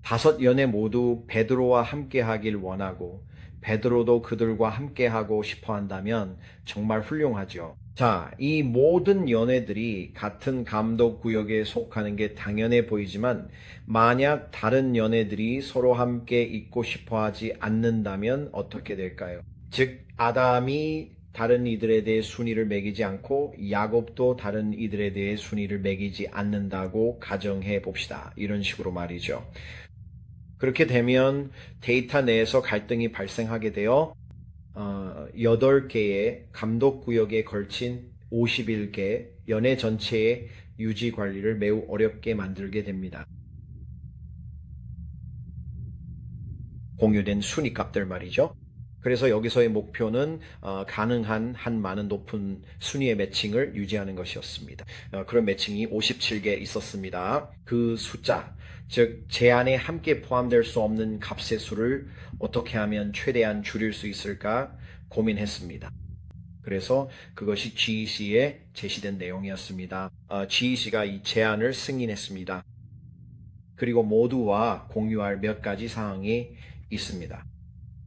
5 연회 모두 베드로와 함께 하길 원하고 베드로도 그들과 함께 하고 싶어 한다면 정말 훌륭하죠. 자, 이 모든 연회들이 같은 감독 구역에 속하는 게 당연해 보이지만 만약 다른 연회들이 서로 함께 있고 싶어 하지 않는다면 어떻게 될까요? 즉, 아담이 다른 이들에 대해 순위를 매기지 않고 야곱도 다른 이들에 대해 순위를 매기지 않는다고 가정해 봅시다. 이런 식으로 말이죠. 그렇게 되면 데이터 내에서 갈등이 발생하게 되어 8개의 감독구역에 걸친 51개 연회 전체의 유지 관리를 매우 어렵게 만들게 됩니다. 공유된 순위 값들 말이죠. 그래서 여기서의 목표는 가능한 한 많은 높은 순위의 매칭을 유지하는 것이었습니다. 그런 매칭이 57개 있었습니다. 그 숫자, 즉 제안에 함께 포함될 수 없는 값의 수를 어떻게 하면 최대한 줄일 수 있을까 고민했습니다. 그래서 그것이 GEC에 제시된 내용이었습니다. GEC가 이 제안을 승인했습니다. 그리고 모두와 공유할 몇 가지 사항이 있습니다.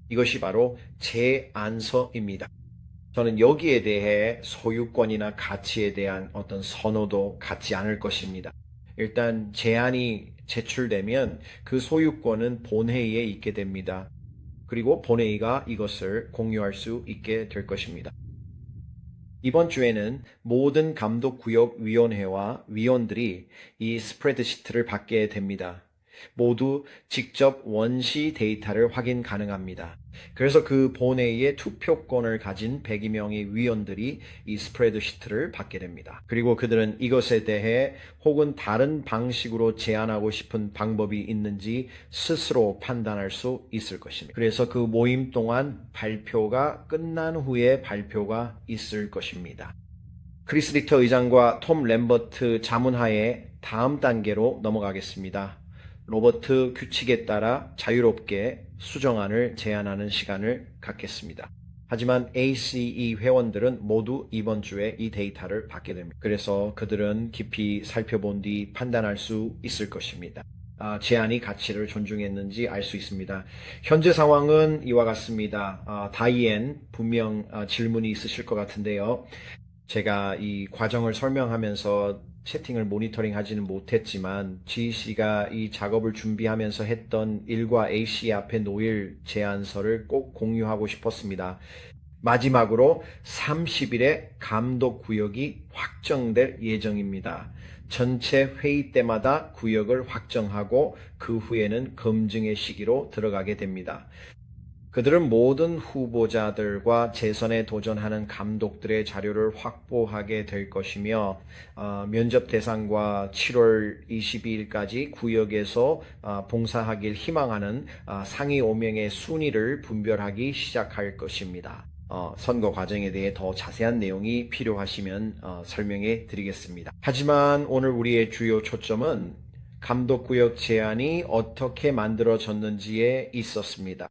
이것이 바로 제안서입니다. 저는 여기에 대해 소유권이나 가치에 대한 어떤 선호도 갖지 않을 것입니다. 일단 제안이 제출되면 그 소유권은 본회의에 있게 됩니다. 그리고 본회의가 이것을 공유할 수 있게 될 것입니다. 이번 주에는 모든 감독구역위원회와 위원들이 이 스프레드시트를 받게 됩니다. 모두 직접 원시 데이터를 확인 가능합니다. 그래서 그 본회의의 투표권을 가진 102명의 위원들이 이 스프레드시트를 받게 됩니다. 그리고 그들은 이것에 대해 혹은 다른 방식으로 제안하고 싶은 방법이 있는지 스스로 판단할 수 있을 것입니다. 그래서 그 모임 동안 발표가 끝난 후에 발표가 있을 것입니다. 크리스 리터 의장과 톰 램버트 자문하에 다음 단계로 넘어가겠습니다. 로버트 규칙에 따라 자유롭게 수정안을 제안하는 시간을 갖겠습니다. 하지만 ACE 회원들은 모두 이번 주에 이 데이터를 받게 됩니다. 그래서 그들은 깊이 살펴본 뒤 판단할 수 있을 것입니다. 제안이 가치를 존중했는지 알 수 있습니다. 현재 상황은 이와 같습니다. 다이앤 분명 질문이 있으실 것 같은데요. 제가 이 과정을 설명하면서 채팅을 모니터링 하지는 못했지만 GEC가 이 작업을 준비하면서 했던 일과 AC 앞에 놓일 제안서를 꼭 공유하고 싶었습니다. 마지막으로 30일에 감독구역이 확정될 예정입니다. 전체 회의 때마다 구역을 확정하고 그 후에는 검증의 시기로 들어가게 됩니다. 그들은 모든 후보자들과 재선에 도전하는 감독들의 자료를 확보하게 될 것이며 면접 대상과 7월 22일까지 구역에서 봉사하길 희망하는 상위 5명의 순위를 분별하기 시작할 것입니다. 선거 과정에 대해 더 자세한 내용이 필요하시면 설명해 드리겠습니다. 하지만 오늘 우리의 주요 초점은 감독구역 제안이 어떻게 만들어졌는지에 있었습니다.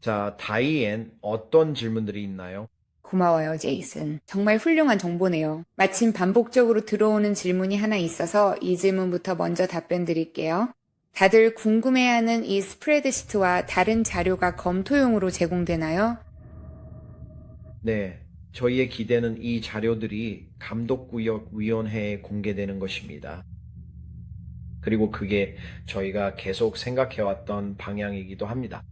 자, 다이앤 어떤 질문들이 있나요? 고마워요, 제이슨. 정말 훌륭한 정보네요. 마침 반복적으로 들어오는 질문이 하나 있어서 이 질문부터 먼저 답변 드릴게요. 다들 궁금해하는 이 스프레드시트와 다른 자료가 검토용으로 제공되나요? 네, 저희의 기대는 이 자료들이 감독구역위원회에 공개되는 것입니다. 그리고 그게 저희가 계속 생각해왔던 방향이기도 합니다.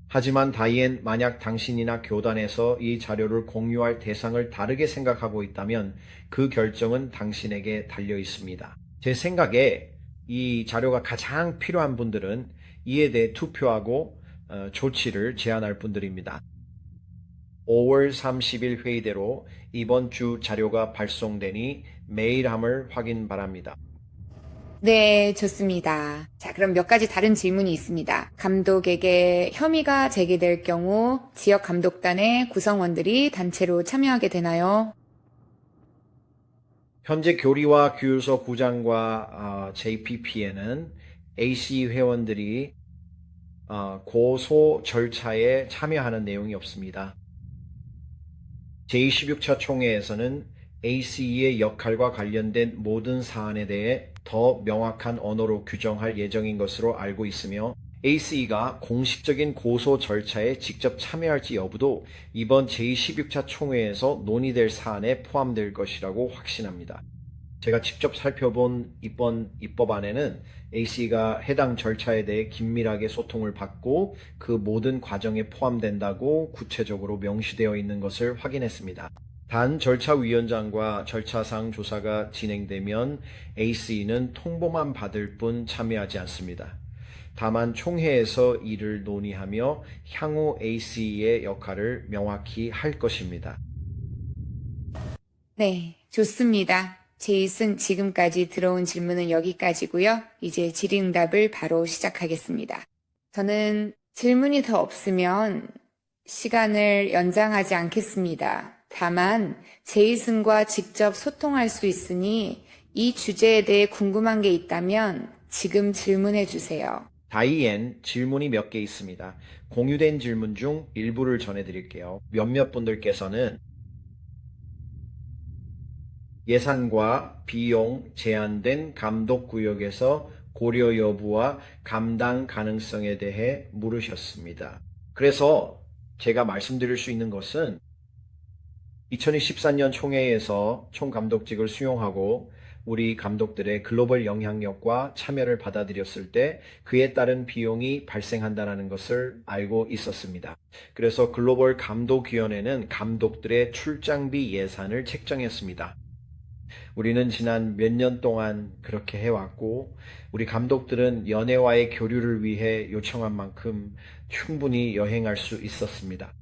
하지만 다이앤, 만약 당신이나 교단에서 이 자료를 공유할 대상을 다르게 생각하고 있다면 그 결정은 당신에게 달려 있습니다. 제 생각에 이 자료가 가장 필요한 분들은 이에 대해 투표하고 조치를 제안할 분들입니다. 5월 30일 회의대로 이번 주 자료가 발송되니 메일함을 확인 바랍니다. 네, 좋습니다. 자, 그럼 몇 가지 다른 질문이 있습니다. 감독에게 혐의가 제기될 경우 지역 감독단의 구성원들이 단체로 참여하게 되나요? 현재 교리와 규율서 구장과 JPP에는 AC 회원들이 고소 절차에 참여하는 내용이 없습니다. 제26차 총회에서는 ACE의 역할과 관련된 모든 사안에 대해 더 명확한 언어로 규정할 예정인 것으로 알고 있으며 ACE가 공식적인 고소 절차에 직접 참여할지 여부도 이번 제26차 총회에서 논의될 사안에 포함될 것이라고 확신합니다. 제가 직접 살펴본 이번 입법안에는 AC가 해당 절차에 대해 긴밀하게 소통을 받고 그 모든 과정에 포함된다고 구체적으로 명시되어 있는 것을 확인했습니다. 단 절차위원장과 절차상 조사가 진행되면 AC는 통보만 받을 뿐 참여하지 않습니다. 다만 총회에서 이를 논의하며 향후 AC의 역할을 명확히 할 것입니다. 네, 좋습니다. 제이슨, 지금까지 들어온 질문은 여기까지고요. 이제 질의응답을 바로 시작하겠습니다. 저는 질문이 더 없으면 시간을 연장하지 않겠습니다. 다만 제이슨과 직접 소통할 수 있으니 이 주제에 대해 궁금한 게 있다면 지금 질문해 주세요. 다이앤 질문이 몇 개 있습니다. 공유된 질문 중 일부를 전해드릴게요. 몇몇 분들께서는 예산과 비용 제한된 감독구역에서 고려 여부와 감당 가능성에 대해 물으셨습니다. 그래서 제가 말씀드릴 수 있는 것은 2024년 총회에서 총감독직을 수용하고 우리 감독들의 글로벌 영향력과 참여를 받아들였을 때 그에 따른 비용이 발생한다는 것을 알고 있었습니다. 그래서 글로벌 감독위원회는 감독들의 출장비 예산을 책정했습니다. 우리는 지난 몇 년 동안 그렇게 해왔고 우리 감독들은 연예와의 교류를 위해 요청한 만큼 충분히 여행할 수 있었습니다.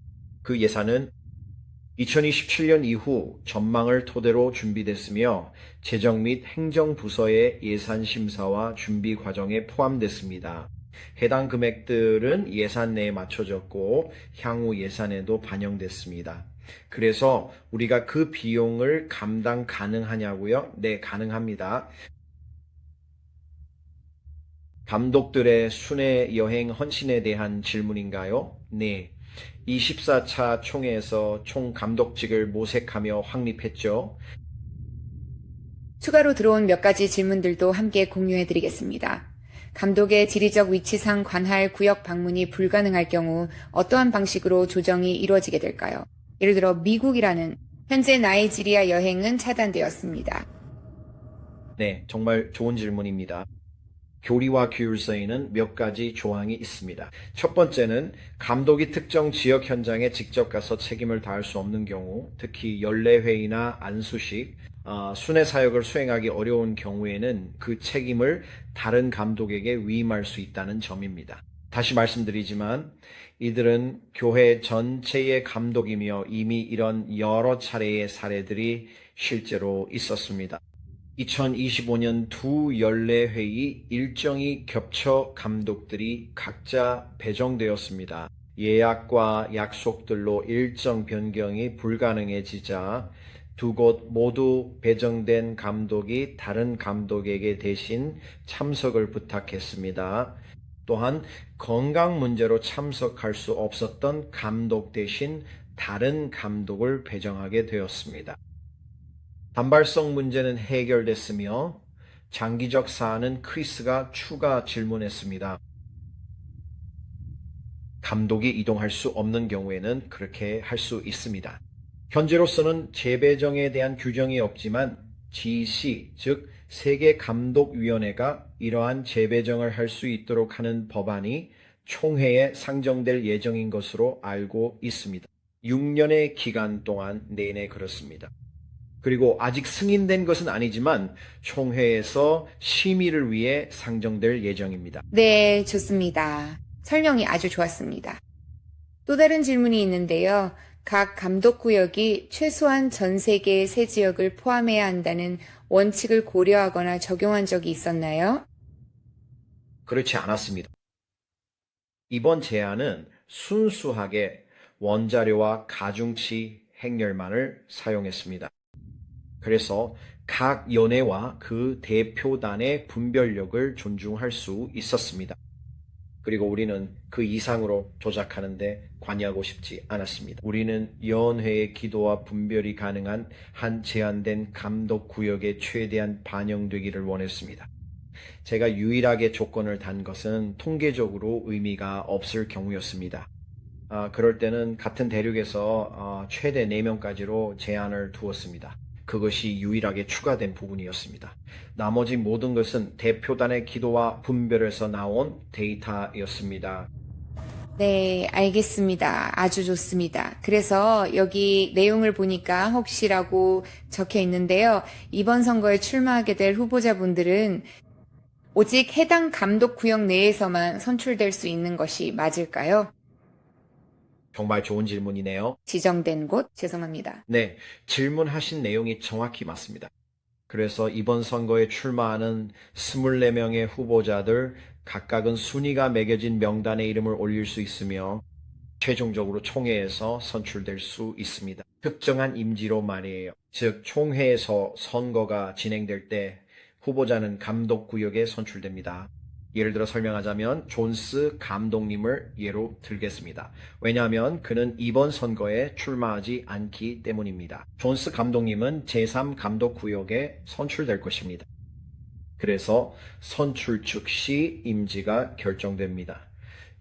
그 예산은 2027년 이후 전망을 토대로 준비됐으며 재정 및 행정부서의 예산 심사와 준비 과정에 포함됐습니다. 해당 금액들은 예산 내에 맞춰졌고 향후 예산에도 반영됐습니다. 그래서 우리가 그 비용을 감당 가능하냐고요? 네, 가능합니다. 감독들의 순회 여행 헌신에 대한 질문인가요? 네. 24차 총회에서 총감독직을 모색하며 확립했죠. 추가로 들어온 몇 가지 질문들도 함께 공유해 드리겠습니다. 감독의 지리적 위치상 관할 구역 방문이 불가능할 경우 어떠한 방식으로 조정이 이루어지게 될까요? 예를 들어 미국이라는 현재 나이지리아 여행은 차단되었습니다. 네, 정말 좋은 질문입니다. 교리와 규율서에는 몇 가지 조항이 있습니다. 첫 번째는 감독이 특정 지역 현장에 직접 가서 책임을 다할 수 없는 경우, 특히 연례회의나 안수식, 순회 사역을 수행하기 어려운 경우에는 그 책임을 다른 감독에게 위임할 수 있다는 점입니다. 다시 말씀드리지만 이들은 교회 전체의 감독이며 이미 이런 여러 차례의 사례들이 실제로 있었습니다. 2025년 두 연례회의 일정이 겹쳐 감독들이 각자 배정되었습니다. 예약과 약속들로 일정 변경이 불가능해지자 두 곳 모두 배정된 감독이 다른 감독에게 대신 참석을 부탁했습니다. 또한 건강 문제로 참석할 수 없었던 감독 대신 다른 감독을 배정하게 되었습니다. 단발성 문제는 해결됐으며 장기적 사안은 크리스가 추가 질문했습니다. 감독이 이동할 수 없는 경우에는 그렇게 할 수 있습니다. 현재로서는 재배정에 대한 규정이 없지만 GC, 즉 세계감독위원회가 이러한 재배정을 할 수 있도록 하는 법안이 총회에 상정될 예정인 것으로 알고 있습니다. 6년의 기간 동안 내내 그렇습니다. 그리고 아직 승인된 것은 아니지만 총회에서 심의를 위해 상정될 예정입니다. 네, 좋습니다. 설명이 아주 좋았습니다. 또 다른 질문이 있는데요. 각 감독구역이 최소한 전 세계의 세 지역을 포함해야 한다는 원칙을 고려하거나 적용한 적이 있었나요? 그렇지 않았습니다. 이번 제안은 순수하게 원자료와 가중치 행렬만을 사용했습니다. 그래서 각 연회와 그 대표단의 분별력을 존중할 수 있었습니다. 그리고 우리는 그 이상으로 조작하는데 관여하고 싶지 않았습니다. 우리는 연회의 기도와 분별이 가능한 한 제한된 감독 구역에 최대한 반영되기를 원했습니다. 제가 유일하게 조건을 단 것은 통계적으로 의미가 없을 경우였습니다. 그럴 때는 같은 대륙에서 최대 4명까지로 제한을 두었습니다. 그것이 유일하게 추가된 부분이었습니다. 나머지 모든 것은 대표단의 기도와 분별에서 나온 데이터였습니다. 네, 알겠습니다. 아주 좋습니다. 그래서 여기 내용을 보니까 혹시라고 적혀 있는데요. 이번 선거에 출마하게 될 후보자분들은 오직 해당 감독 구역 내에서만 선출될 수 있는 것이 맞을까요? 정말 좋은 질문이네요. 지정된 곳? 죄송합니다. 네, 질문하신 내용이 정확히 맞습니다. 그래서 이번 선거에 출마하는 24명의 후보자들 각각은 순위가 매겨진 명단에 이름을 올릴 수 있으며 최종적으로 총회에서 선출될 수 있습니다. 특정한 임지로 말이에요. 즉 총회에서 선거가 진행될 때 후보자는 감독구역에 선출됩니다. 예를 들어 설명하자면 존스 감독님을 예로 들겠습니다. 왜냐하면 그는 이번 선거에 출마하지 않기 때문입니다. 존스 감독님은 제3감독구역에 선출될 것입니다. 그래서 선출 즉시 임지가 결정됩니다.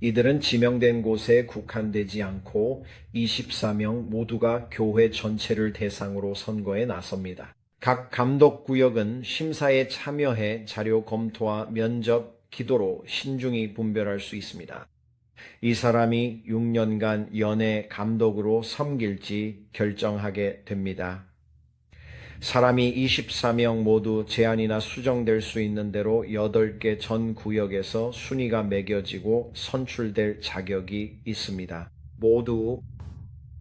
이들은 지명된 곳에 국한되지 않고 24명 모두가 교회 전체를 대상으로 선거에 나섭니다. 각 감독구역은 심사에 참여해 자료 검토와 면접, 기도로 신중히 분별할 수 있습니다. 이 사람이 6년간 연애 감독으로 섬길지 결정하게 됩니다. 사람이 24명 모두 제한이나 수정될 수 있는 대로 8개 전 구역에서 순위가 매겨지고 선출될 자격이 있습니다. 모두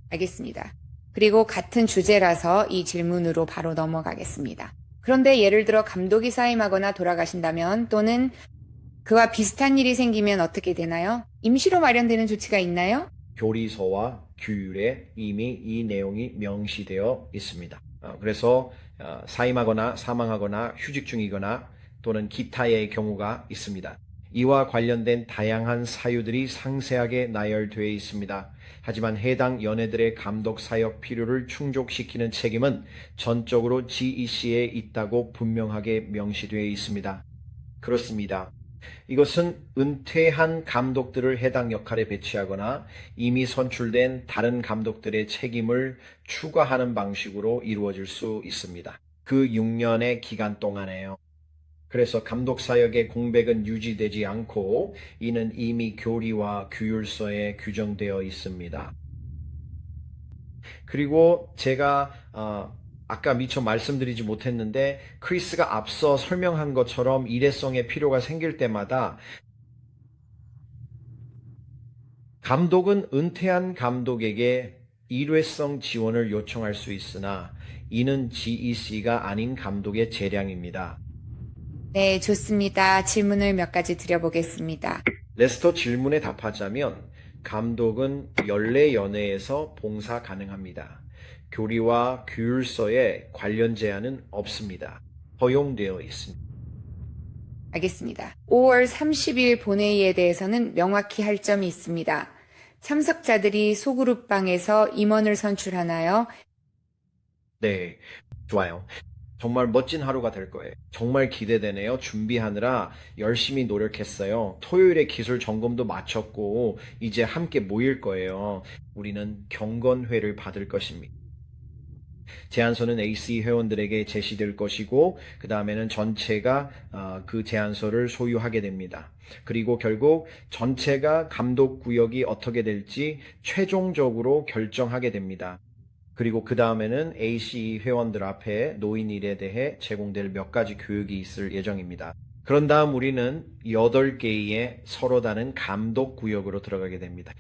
알겠습니다. 그리고 같은 주제라서 이 질문으로 바로 넘어가겠습니다. 그런데 예를 들어 감독이 사임하거나 돌아가신다면 또는 그와 비슷한 일이 생기면 어떻게 되나요? 임시로 마련되는 조치가 있나요? 교리서와 규율에 이미 이 내용이 명시되어 있습니다. 그래서 사임하거나 사망하거나 휴직 중이거나 또는 기타의 경우가 있습니다. 이와 관련된 다양한 사유들이 상세하게 나열되어 있습니다. 하지만 해당 연예들의 감독 사역 필요를 충족시키는 책임은 전적으로 GEC에 있다고 분명하게 명시되어 있습니다. 그렇습니다. 이것은 은퇴한 감독들을 해당 역할에 배치하거나 이미 선출된 다른 감독들의 책임을 추가하는 방식으로 이루어질 수 있습니다. 그 6년의 기간 동안에요. 그래서 감독 사역의 공백은 유지되지 않고 이는 이미 교리와 규율서에 규정되어 있습니다. 그리고 제가 아까 미처 말씀드리지 못했는데 크리스가 앞서 설명한 것처럼 일회성의 필요가 생길 때마다 감독은 은퇴한 감독에게 일회성 지원을 요청할 수 있으나 이는 GEC가 아닌 감독의 재량입니다. 네, 좋습니다. 질문을 몇 가지 드려보겠습니다. 레스터 질문에 답하자면 감독은 연례 연회에서 봉사 가능합니다. 교리와 규율서에 관련 제한은 없습니다. 허용되어 있습니다. 알겠습니다. 5월 30일 본회의에 대해서는 명확히 할 점이 있습니다. 참석자들이 소그룹방에서 임원을 선출하나요? 네, 좋아요. 정말 멋진 하루가 될 거예요. 정말 기대되네요. 준비하느라 열심히 노력했어요. 토요일에 기술 점검도 마쳤고 이제 함께 모일 거예요. 우리는 경건회를 받을 것입니다. 제안서는 AC 회원들에게 제시될 것이고 그 다음에는 전체가 그 제안서를 소유하게 됩니다. 그리고 결국 전체가 감독구역이 어떻게 될지 최종적으로 결정하게 됩니다. 그리고 그 다음에는 AC 회원들 앞에 노인 일에 대해 제공될 몇 가지 교육이 있을 예정입니다. 그런 다음 우리는 8개의 서로 다른 감독 구역으로 들어가게 됩니다.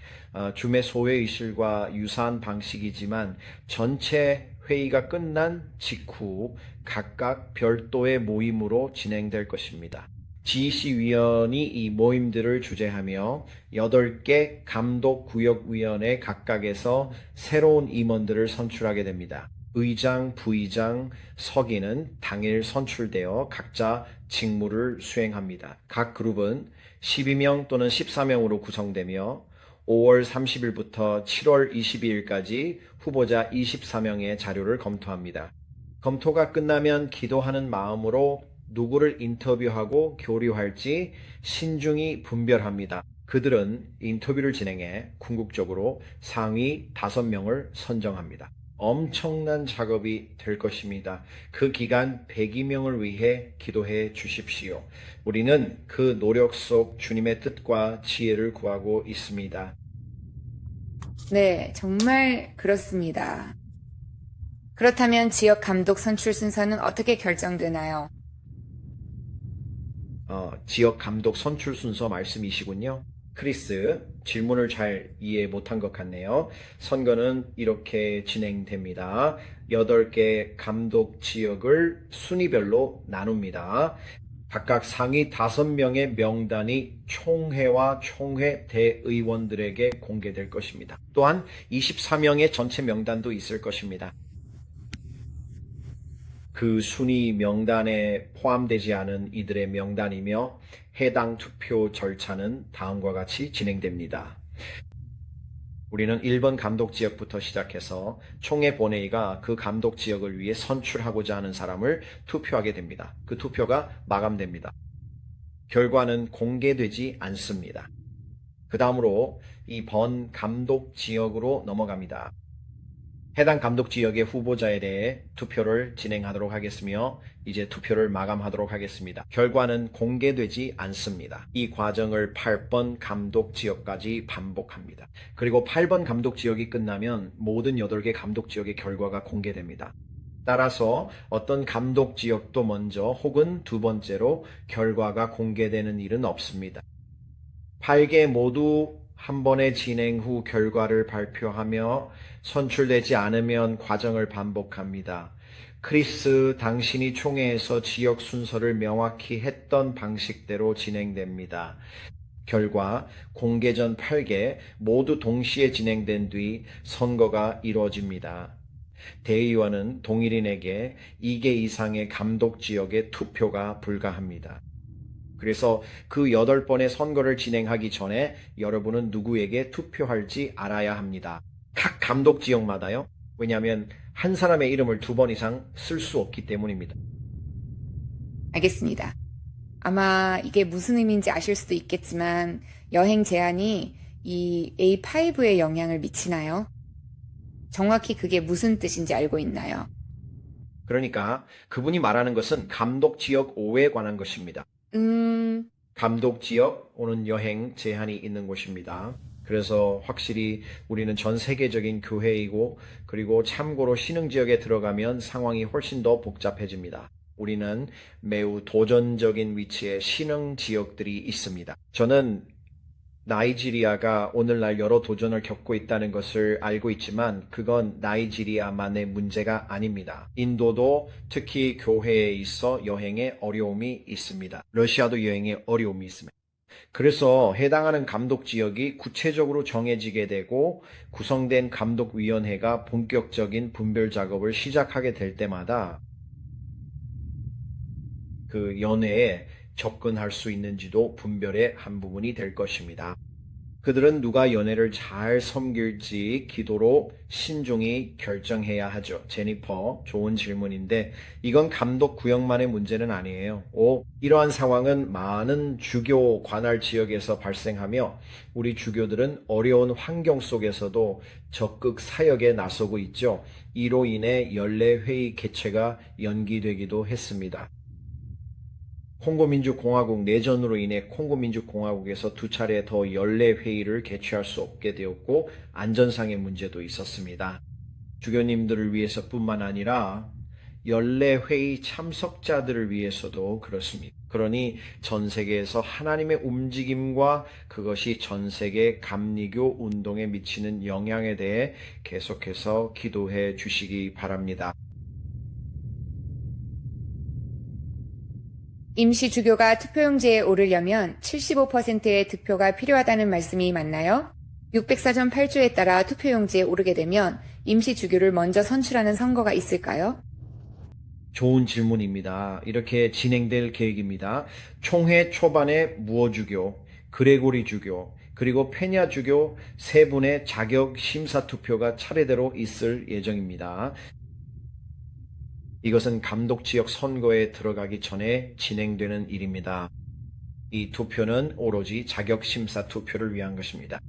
줌의 소회의실과 유사한 방식이지만 전체 회의가 끝난 직후 각각 별도의 모임으로 진행될 것입니다. GEC 위원이 이 모임들을 주재하며 8개 감독구역위원회 각각에서 새로운 임원들을 선출하게 됩니다. 의장, 부의장, 서기는 당일 선출되어 각자 직무를 수행합니다. 각 그룹은 12명 또는 14명으로 구성되며 5월 30일부터 7월 22일까지 후보자 24명의 자료를 검토합니다. 검토가 끝나면 기도하는 마음으로 누구를 인터뷰하고 교류할지 신중히 분별합니다. 그들은 인터뷰를 진행해 궁극적으로 상위 5명을 선정합니다. 엄청난 작업이 될 것입니다. 그 기간 102명을 위해 기도해 주십시오. 우리는 그 노력 속 주님의 뜻과 지혜를 구하고 있습니다. 네, 정말 그렇습니다. 그렇다면 지역 감독 선출 순서는 어떻게 결정되나요? 지역 감독 선출 순서 말씀이시군요. 크리스, 질문을 잘 이해 못한 것 같네요. 선거는 이렇게 진행됩니다. 8개 감독 지역을 순위별로 나눕니다. 각각 상위 5명의 명단이 총회와 총회 대의원들에게 공개될 것입니다. 또한 24명의 전체 명단도 있을 것입니다. 그 순위 명단에 포함되지 않은 이들의 명단이며 해당 투표 절차는 다음과 같이 진행됩니다. 우리는 1번 감독 지역부터 시작해서 총회 본회의가 그 감독 지역을 위해 선출하고자 하는 사람을 투표하게 됩니다. 그 투표가 마감됩니다. 결과는 공개되지 않습니다. 그 다음으로 이번 감독 지역으로 넘어갑니다. 해당 감독 지역의 후보자에 대해 투표를 진행하도록 하겠으며 이제 투표를 마감하도록 하겠습니다. 결과는 공개되지 않습니다. 이 과정을 8번 감독 지역까지 반복합니다. 그리고 8번 감독 지역이 끝나면 모든 8개 감독 지역의 결과가 공개됩니다. 따라서 어떤 감독 지역도 먼저 혹은 두 번째로 결과가 공개되는 일은 없습니다. 8개 모두 한 번의 진행 후 결과를 발표하며 선출되지 않으면 과정을 반복합니다. 크리스, 당신이 총회에서 지역 순서를 명확히 했던 방식대로 진행됩니다. 결과 공개 전 8개 모두 동시에 진행된 뒤 선거가 이루어집니다. 대의원은 동일인에게 2개 이상의 감독 지역의 투표가 불가합니다. 그래서 그 8번의 선거를 진행하기 전에 여러분은 누구에게 투표할지 알아야 합니다. 각 감독 지역마다요. 왜냐하면 한 사람의 이름을 2번 이상 쓸 수 없기 때문입니다. 알겠습니다. 아마 이게 무슨 의미인지 아실 수도 있겠지만 여행 제한이 이 A5에 영향을 미치나요? 정확히 그게 무슨 뜻인지 알고 있나요? 그러니까 그분이 말하는 것은 감독 지역 5에 관한 것입니다. 감독 지역 오는 여행 제한이 있는 곳입니다. 그래서 확실히 우리는 전 세계적인 교회이고 그리고 참고로 신흥 지역에 들어가면 상황이 훨씬 더 복잡해집니다. 우리는 매우 도전적인 위치에 신흥 지역들이 있습니다. 저는 나이지리아가 오늘날 여러 도전을 겪고 있다는 것을 알고 있지만 그건 나이지리아만의 문제가 아닙니다. 인도도 특히 교회에 있어 여행에 어려움이 있습니다. 러시아도 여행에 어려움이 있습니다. 그래서 해당하는 감독 지역이 구체적으로 정해지게 되고 구성된 감독위원회가 본격적인 분별 작업을 시작하게 될 때마다 그 연회에 접근할 수 있는지도 분별의 한 부분이 될 것입니다. 그들은 누가 연회를 잘 섬길지 기도로 신중히 결정해야 하죠. 제니퍼, 좋은 질문인데 이건 감독 구역만의 문제는 아니에요. 이러한 상황은 많은 주교 관할 지역에서 발생하며 우리 주교들은 어려운 환경 속에서도 적극 사역에 나서고 있죠. 이로 인해 연례회의 개최가 연기되기도 했습니다. 콩고민주공화국 내전으로 인해 콩고민주공화국에서 2차례 더 연례회의를 개최할 수 없게 되었고 안전상의 문제도 있었습니다. 주교님들을 위해서뿐만 아니라 연례회의 참석자들을 위해서도 그렇습니다. 그러니 전 세계에서 하나님의 움직임과 그것이 전 세계 감리교 운동에 미치는 영향에 대해 계속해서 기도해 주시기 바랍니다. 임시 주교가 투표용지에 오르려면 75%의 득표가 필요하다는 말씀이 맞나요? 604전 8조에 따라 투표용지에 오르게 되면 임시 주교를 먼저 선출하는 선거가 있을까요? 좋은 질문입니다. 이렇게 진행될 계획입니다. 총회 초반에 무어 주교, 그레고리 주교, 그리고 페냐 주교 3분의 자격 심사 투표가 차례대로 있을 예정입니다. 이것은 감독 지역 선거에 들어가기 전에 진행되는 일입니다. 이 투표는 오로지 자격 심사 투표를 위한 것입니다.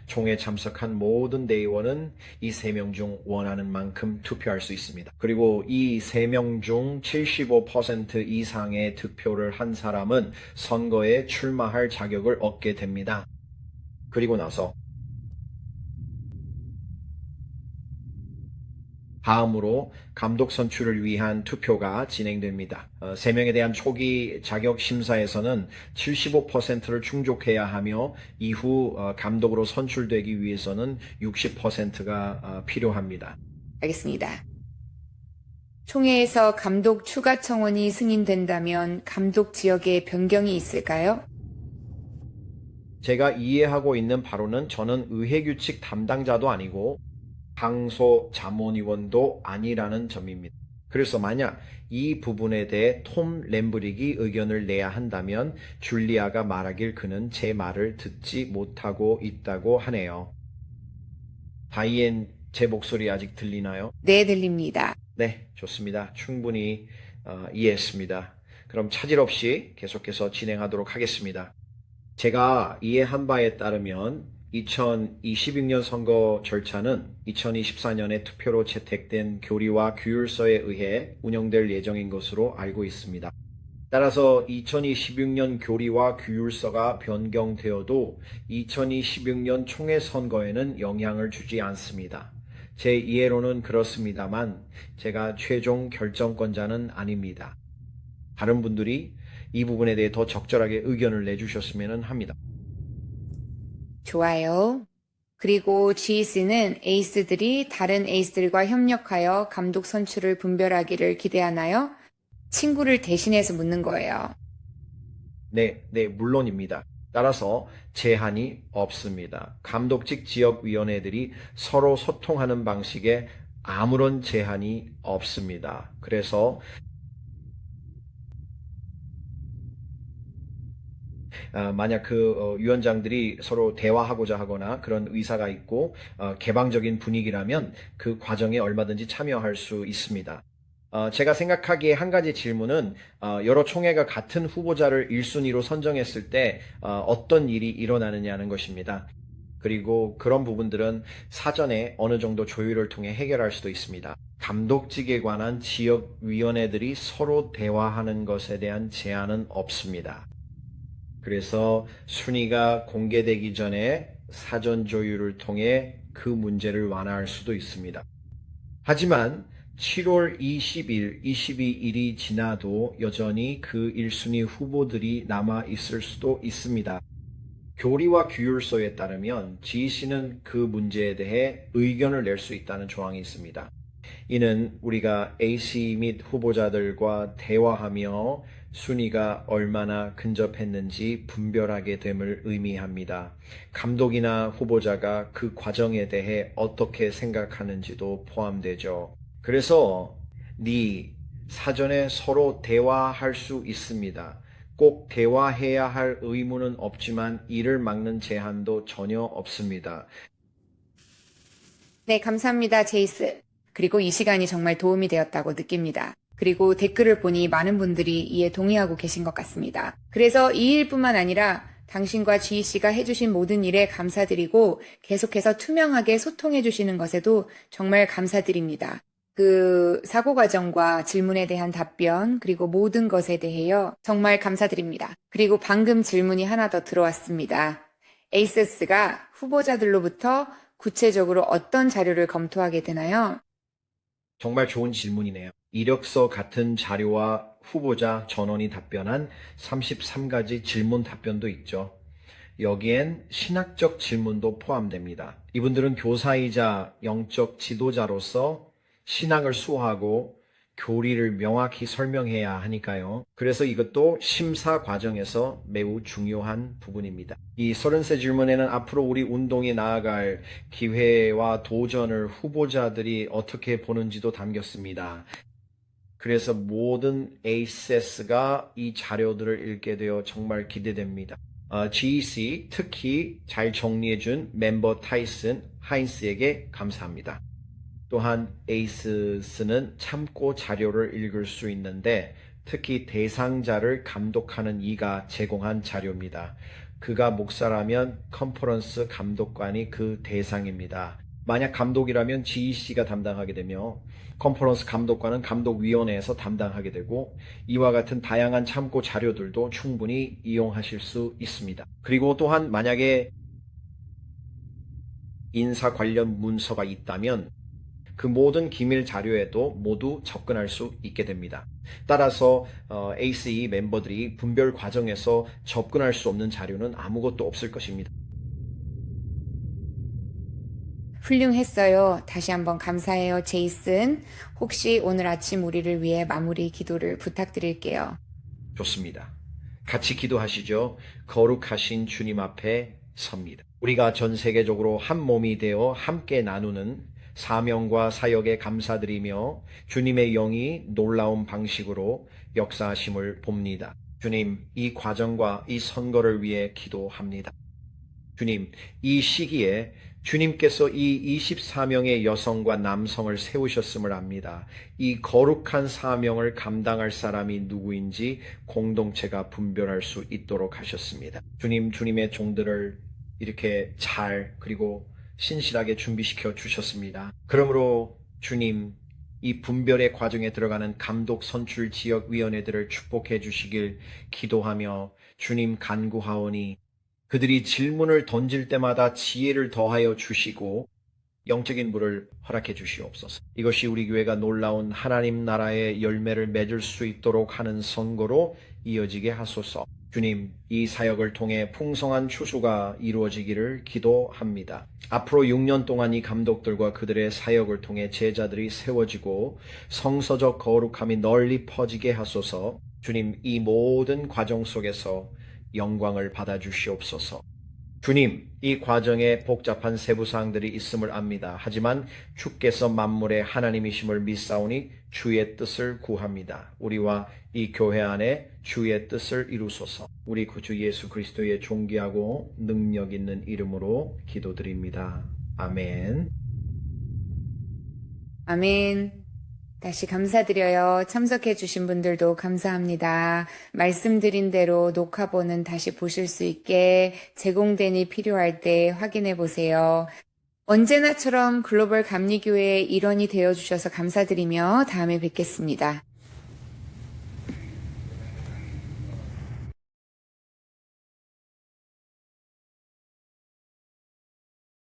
총회에 참석한 모든 대의원은 이 3명 중 원하는 만큼 투표할 수 있습니다. 그리고 이 3명 중 75% 이상의 득표를 한 사람은 선거에 출마할 자격을 얻게 됩니다. 그리고 나서 다음으로 감독 선출을 위한 투표가 진행됩니다. 3명에 대한 초기 자격 심사에서는 75%를 충족해야 하며 이후 감독으로 선출되기 위해서는 60%가 필요합니다. 알겠습니다. 총회에서 감독 추가 청원이 승인된다면 감독 지역에 변경이 있을까요? 제가 이해하고 있는 바로는 저는 의회규칙 담당자도 아니고 강소 자문위원도 아니라는 점입니다. 그래서 만약 이 부분에 대해 톰 램브릭이 의견을 내야 한다면 줄리아가 말하길 그는 제 말을 듣지 못하고 있다고 하네요. 다이앤, 제 목소리 아직 들리나요? 네, 들립니다. 네, 좋습니다. 충분히 이해했습니다. 그럼 차질 없이 계속해서 진행하도록 하겠습니다. 제가 이해한 바에 따르면 2026년 선거 절차는 2024년에 투표로 채택된 교리와 규율서에 의해 운영될 예정인 것으로 알고 있습니다. 따라서 2026년 교리와 규율서가 변경되어도 2026년 총회 선거에는 영향을 주지 않습니다. 제 이해로는 그렇습니다만 제가 최종 결정권자는 아닙니다. 다른 분들이 이 부분에 대해 더 적절하게 의견을 내주셨으면 합니다. 좋아요. 그리고 GEC는 에이스들이 다른 에이스들과 협력하여 감독 선출을 분별하기를 기대하나요? 친구를 대신해서 묻는 거예요. 네, 물론입니다. 따라서 제한이 없습니다. 감독직 지역위원회들이 서로 소통하는 방식에 아무런 제한이 없습니다. 그래서 만약 위원장들이 서로 대화하고자 하거나 그런 의사가 있고 개방적인 분위기라면 그 과정에 얼마든지 참여할 수 있습니다. 제가 생각하기에 한 가지 질문은 여러 총회가 같은 후보자를 1순위로 선정했을 때 어떤 일이 일어나느냐는 것입니다. 그리고 그런 부분들은 사전에 어느 정도 조율을 통해 해결할 수도 있습니다. 감독직에 관한 지역위원회들이 서로 대화하는 것에 대한 제한은 없습니다. 그래서 순위가 공개되기 전에 사전 조율을 통해 그 문제를 완화할 수도 있습니다. 하지만 7월 20일, 22일이 지나도 여전히 그 1순위 후보들이 남아 있을 수도 있습니다. 교리와 규율서에 따르면 GEC는 그 문제에 대해 의견을 낼 수 있다는 조항이 있습니다. 이는 우리가 AC 및 후보자들과 대화하며 순위가 얼마나 근접했는지 분별하게 됨을 의미합니다. 감독이나 후보자가 그 과정에 대해 어떻게 생각하는지도 포함되죠. 그래서 사전에 서로 대화할 수 있습니다. 꼭 대화해야 할 의무는 없지만 이를 막는 제한도 전혀 없습니다. 네, 감사합니다, 제이스. 그리고 이 시간이 정말 도움이 되었다고 느낍니다. 그리고 댓글을 보니 많은 분들이 이에 동의하고 계신 것 같습니다. 그래서 이 일뿐만 아니라 당신과 GEC가 해주신 모든 일에 감사드리고 계속해서 투명하게 소통해주시는 것에도 정말 감사드립니다. 그 사고 과정과 질문에 대한 답변, 그리고 모든 것에 대해요. 정말 감사드립니다. 그리고 방금 질문이 하나 더 들어왔습니다. 에이세스가 후보자들로부터 구체적으로 어떤 자료를 검토하게 되나요? 정말 좋은 질문이네요. 이력서 같은 자료와 후보자 전원이 답변한 33가지 질문 답변도 있죠. 여기엔 신학적 질문도 포함됩니다. 이분들은 교사이자 영적 지도자로서 신학을 수호하고 교리를 명확히 설명해야 하니까요. 그래서 이것도 심사 과정에서 매우 중요한 부분입니다. 이 30세 질문에는 앞으로 우리 운동에 나아갈 기회와 도전을 후보자들이 어떻게 보는지도 담겼습니다. 그래서 모든 ACES가 이 자료들을 읽게 되어 정말 기대됩니다. GEC 특히 잘 정리해준 멤버 타이슨 하인스에게 감사합니다. 또한 에이스는 참고 자료를 읽을 수 있는데 특히 대상자를 감독하는 이가 제공한 자료입니다. 그가 목사라면 컨퍼런스 감독관이 그 대상입니다. 만약 감독이라면 GEC가 담당하게 되며 컨퍼런스 감독관은 감독위원회에서 담당하게 되고 이와 같은 다양한 참고 자료들도 충분히 이용하실 수 있습니다. 그리고 또한 만약에 인사 관련 문서가 있다면 그 모든 기밀 자료에도 모두 접근할 수 있게 됩니다. 따라서 ACE 멤버들이 분별 과정에서 접근할 수 없는 자료는 아무것도 없을 것입니다. 훌륭했어요. 다시 한번 감사해요, 제이슨. 혹시 오늘 아침 우리를 위해 마무리 기도를 부탁드릴게요. 좋습니다. 같이 기도하시죠. 거룩하신 주님 앞에 섭니다. 우리가 전 세계적으로 한 몸이 되어 함께 나누는 사명과 사역에 감사드리며 주님의 영이 놀라운 방식으로 역사하심을 봅니다. 주님, 이 과정과 이 선거를 위해 기도합니다. 주님, 이 시기에 주님께서 이 24명의 여성과 남성을 세우셨음을 압니다. 이 거룩한 사명을 감당할 사람이 누구인지 공동체가 분별할 수 있도록 하셨습니다. 주님, 주님의 종들을 이렇게 잘 그리고 신실하게 준비시켜 주셨습니다. 그러므로 주님, 이 분별의 과정에 들어가는 감독 선출 지역위원회들을 축복해 주시길 기도하며 주님 간구하오니 그들이 질문을 던질 때마다 지혜를 더하여 주시고 영적인 물을 허락해 주시옵소서. 이것이 우리 교회가 놀라운 하나님 나라의 열매를 맺을 수 있도록 하는 선거로 이어지게 하소서. 주님, 이 사역을 통해 풍성한 추수가 이루어지기를 기도합니다. 앞으로 6년 동안 이 감독들과 그들의 사역을 통해 제자들이 세워지고 성서적 거룩함이 널리 퍼지게 하소서. 주님, 이 모든 과정 속에서 영광을 받아 주시옵소서. 주님, 이 과정에 복잡한 세부사항들이 있음을 압니다. 하지만 주께서 만물의 하나님이심을 믿사오니 주의 뜻을 구합니다. 우리와 이 교회 안에 주의 뜻을 이루소서. 우리 구주 예수 그리스도의 존귀하고 능력 있는 이름으로 기도드립니다. 아멘. 아멘. 다시 감사드려요. 참석해주신 분들도 감사합니다. 말씀드린 대로 녹화본은 다시 보실 수 있게 제공된이 필요할 때 확인해 보세요. 언제나처럼 글로벌 감리교회의 일원이 되어주셔서 감사드리며 다음에 뵙겠습니다.